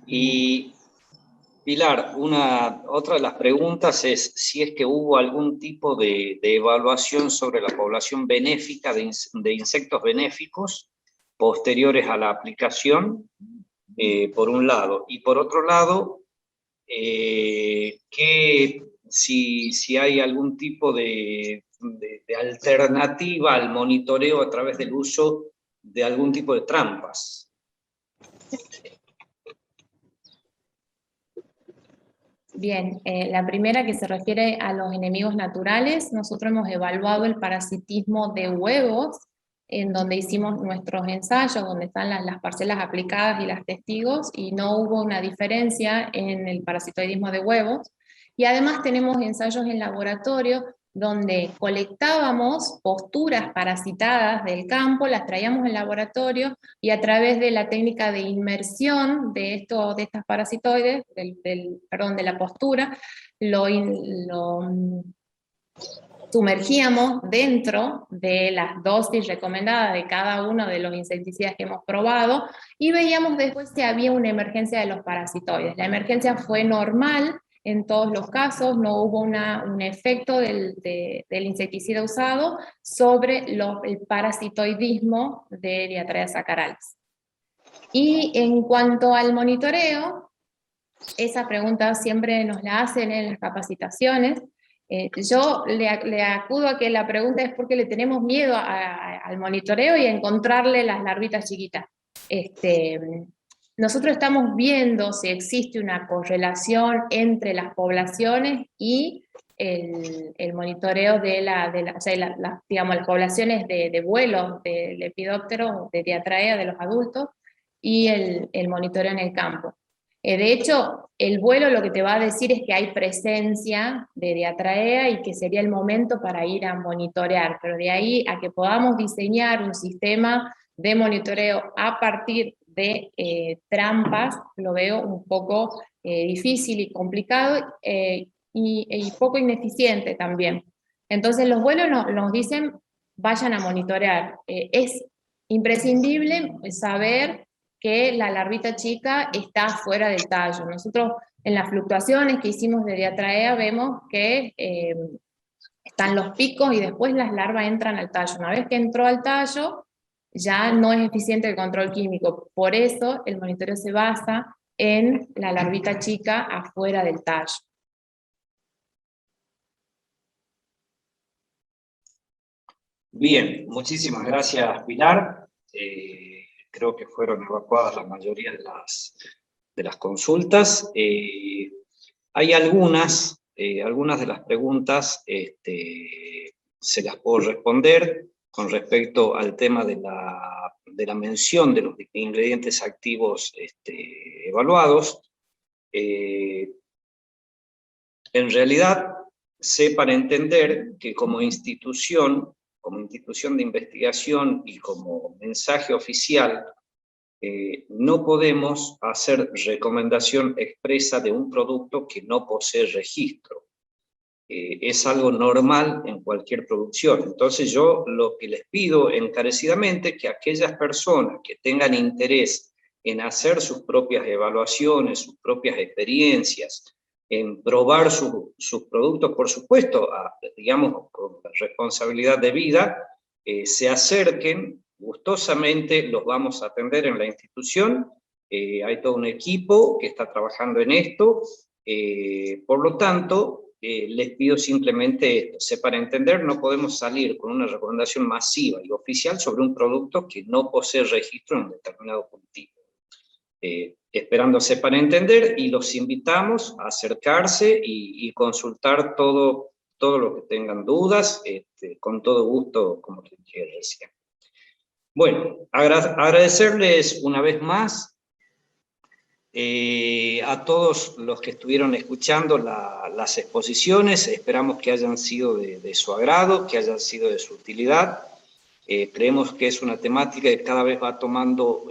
Y Pilar, otra de las preguntas es si es que hubo algún tipo de evaluación sobre la población benéfica de insectos benéficos posteriores a la aplicación, por un lado. Y por otro lado, si hay algún tipo de alternativa al monitoreo a través del uso de algún tipo de trampas. Bien, la primera, que se refiere a los enemigos naturales, nosotros hemos evaluado el parasitismo de huevos, en donde hicimos nuestros ensayos, donde están las parcelas aplicadas y las testigos, y no hubo una diferencia en el parasitoidismo de huevos. Y además tenemos ensayos en laboratorio, donde colectábamos posturas parasitadas del campo, las traíamos al laboratorio, y a través de la técnica de inmersión de estas parasitoides, de la postura, lo sumergíamos dentro de las dosis recomendadas de cada uno de los insecticidas que hemos probado, y veíamos después si había una emergencia de los parasitoides. La emergencia fue normal en todos los casos, no hubo un efecto del insecticida usado sobre el parasitoidismo de Diatraea saccharalis. Y en cuanto al monitoreo, esa pregunta siempre nos la hacen en las capacitaciones. Yo le acudo a que la pregunta es porque le tenemos miedo al monitoreo y a encontrarle las larvitas chiquitas. Nosotros estamos viendo si existe una correlación entre las poblaciones y el monitoreo digamos, las poblaciones de vuelos de lepidópteros, de Diatraea, de los adultos, y el monitoreo en el campo. De hecho, el vuelo lo que te va a decir es que hay presencia de Diatraea y que sería el momento para ir a monitorear, pero de ahí a que podamos diseñar un sistema de monitoreo a partir de trampas, lo veo un poco difícil y complicado, y poco ineficiente también. Entonces los vuelos nos dicen, vayan a monitorear. Es imprescindible saber que la larvita chica está fuera del tallo. Nosotros en las fluctuaciones que hicimos de diatraea vemos que están los picos y después las larvas entran al tallo. Una vez que entró al tallo, ya no es eficiente el control químico. Por eso el monitoreo se basa en la larvita chica afuera del tallo. Bien, muchísimas gracias, Pilar. Creo que fueron evacuadas la mayoría de las consultas. Hay algunas de las preguntas, se las puedo responder con respecto al tema de la mención de los ingredientes activos evaluados. En realidad, sepan entender que como institución de investigación y como mensaje oficial, no podemos hacer recomendación expresa de un producto que no posee registro. Es algo normal en cualquier producción. Entonces yo lo que les pido encarecidamente es que aquellas personas que tengan interés en hacer sus propias evaluaciones, sus propias experiencias, en probar sus productos, por supuesto, digamos, con responsabilidad debida, se acerquen gustosamente, los vamos a atender en la institución. Hay todo un equipo que está trabajando en esto, por lo tanto, les pido simplemente esto, sepan entender, no podemos salir con una recomendación masiva y oficial sobre un producto que no posee registro en un determinado cultivo. Esperando sepan entender, y los invitamos a acercarse y consultar todo lo que tengan dudas, con todo gusto, como les dije recién. Bueno, agradecerles una vez más a todos los que estuvieron escuchando las exposiciones. Esperamos que hayan sido de su agrado, que hayan sido de su utilidad. Creemos que es una temática que cada vez va tomando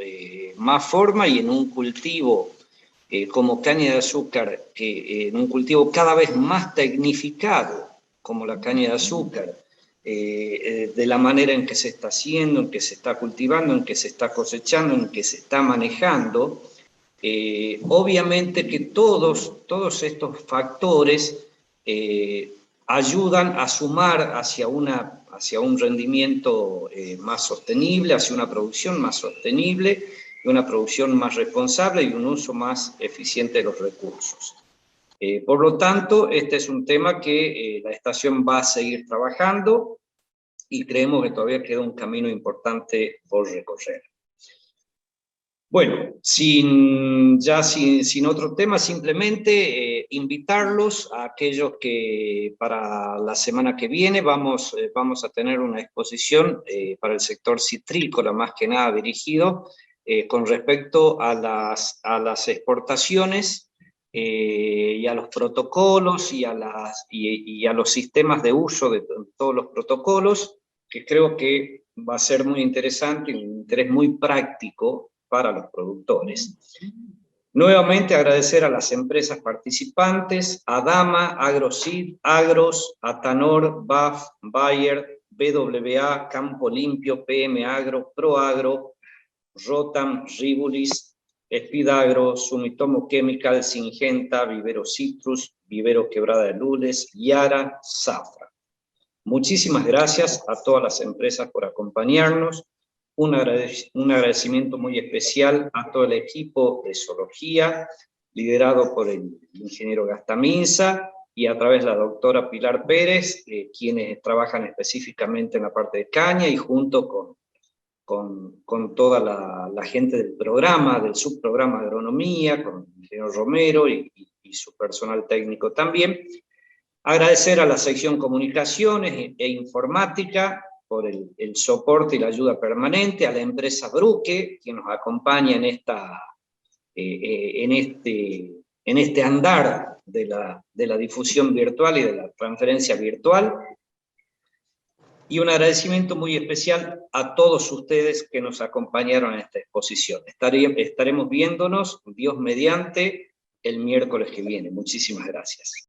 más forma, y en un cultivo como caña de azúcar, en un cultivo cada vez más tecnificado como la caña de azúcar, de la manera en que se está haciendo, en que se está cultivando, en que se está cosechando, en que se está manejando, obviamente que todos estos factores ayudan a sumar hacia un rendimiento más sostenible, hacia una producción más sostenible, una producción más responsable y un uso más eficiente de los recursos. Por lo tanto, este es un tema que la estación va a seguir trabajando, y creemos que todavía queda un camino importante por recorrer. Bueno, sin otro tema, simplemente invitarlos a aquellos que para la semana que viene vamos a tener una exposición para el sector citrícola, más que nada dirigido con respecto a las exportaciones y a los protocolos y a los sistemas de uso de todos los protocolos, que creo que va a ser muy interesante y un interés muy práctico para los productores. Nuevamente agradecer a las empresas participantes, a Dama, Agroseed, Agros, Atanor, BAF, Bayer, BWA, Campo Limpio, PM Agro, Proagro, Rotam, Ribulis, Espidagro, Sumitomo Chemical, Syngenta, Vivero Citrus, Vivero Quebrada de Lules, Yara, Safra. Muchísimas gracias a todas las empresas por acompañarnos. Un agradecimiento muy especial a todo el equipo de zoología, liderado por el ingeniero Gastaminza, y a través de la doctora Pilar Pérez, quienes trabajan específicamente en la parte de caña, y junto con toda la gente del programa, del subprograma de agronomía, con el ingeniero Romero y su personal técnico también. Agradecer a la sección comunicaciones e informática por el soporte y la ayuda permanente, a la empresa Bruque, que nos acompaña en este andar de la difusión virtual y de la transferencia virtual, y un agradecimiento muy especial a todos ustedes que nos acompañaron en esta exposición. Estaremos viéndonos, Dios mediante, el miércoles que viene. Muchísimas gracias.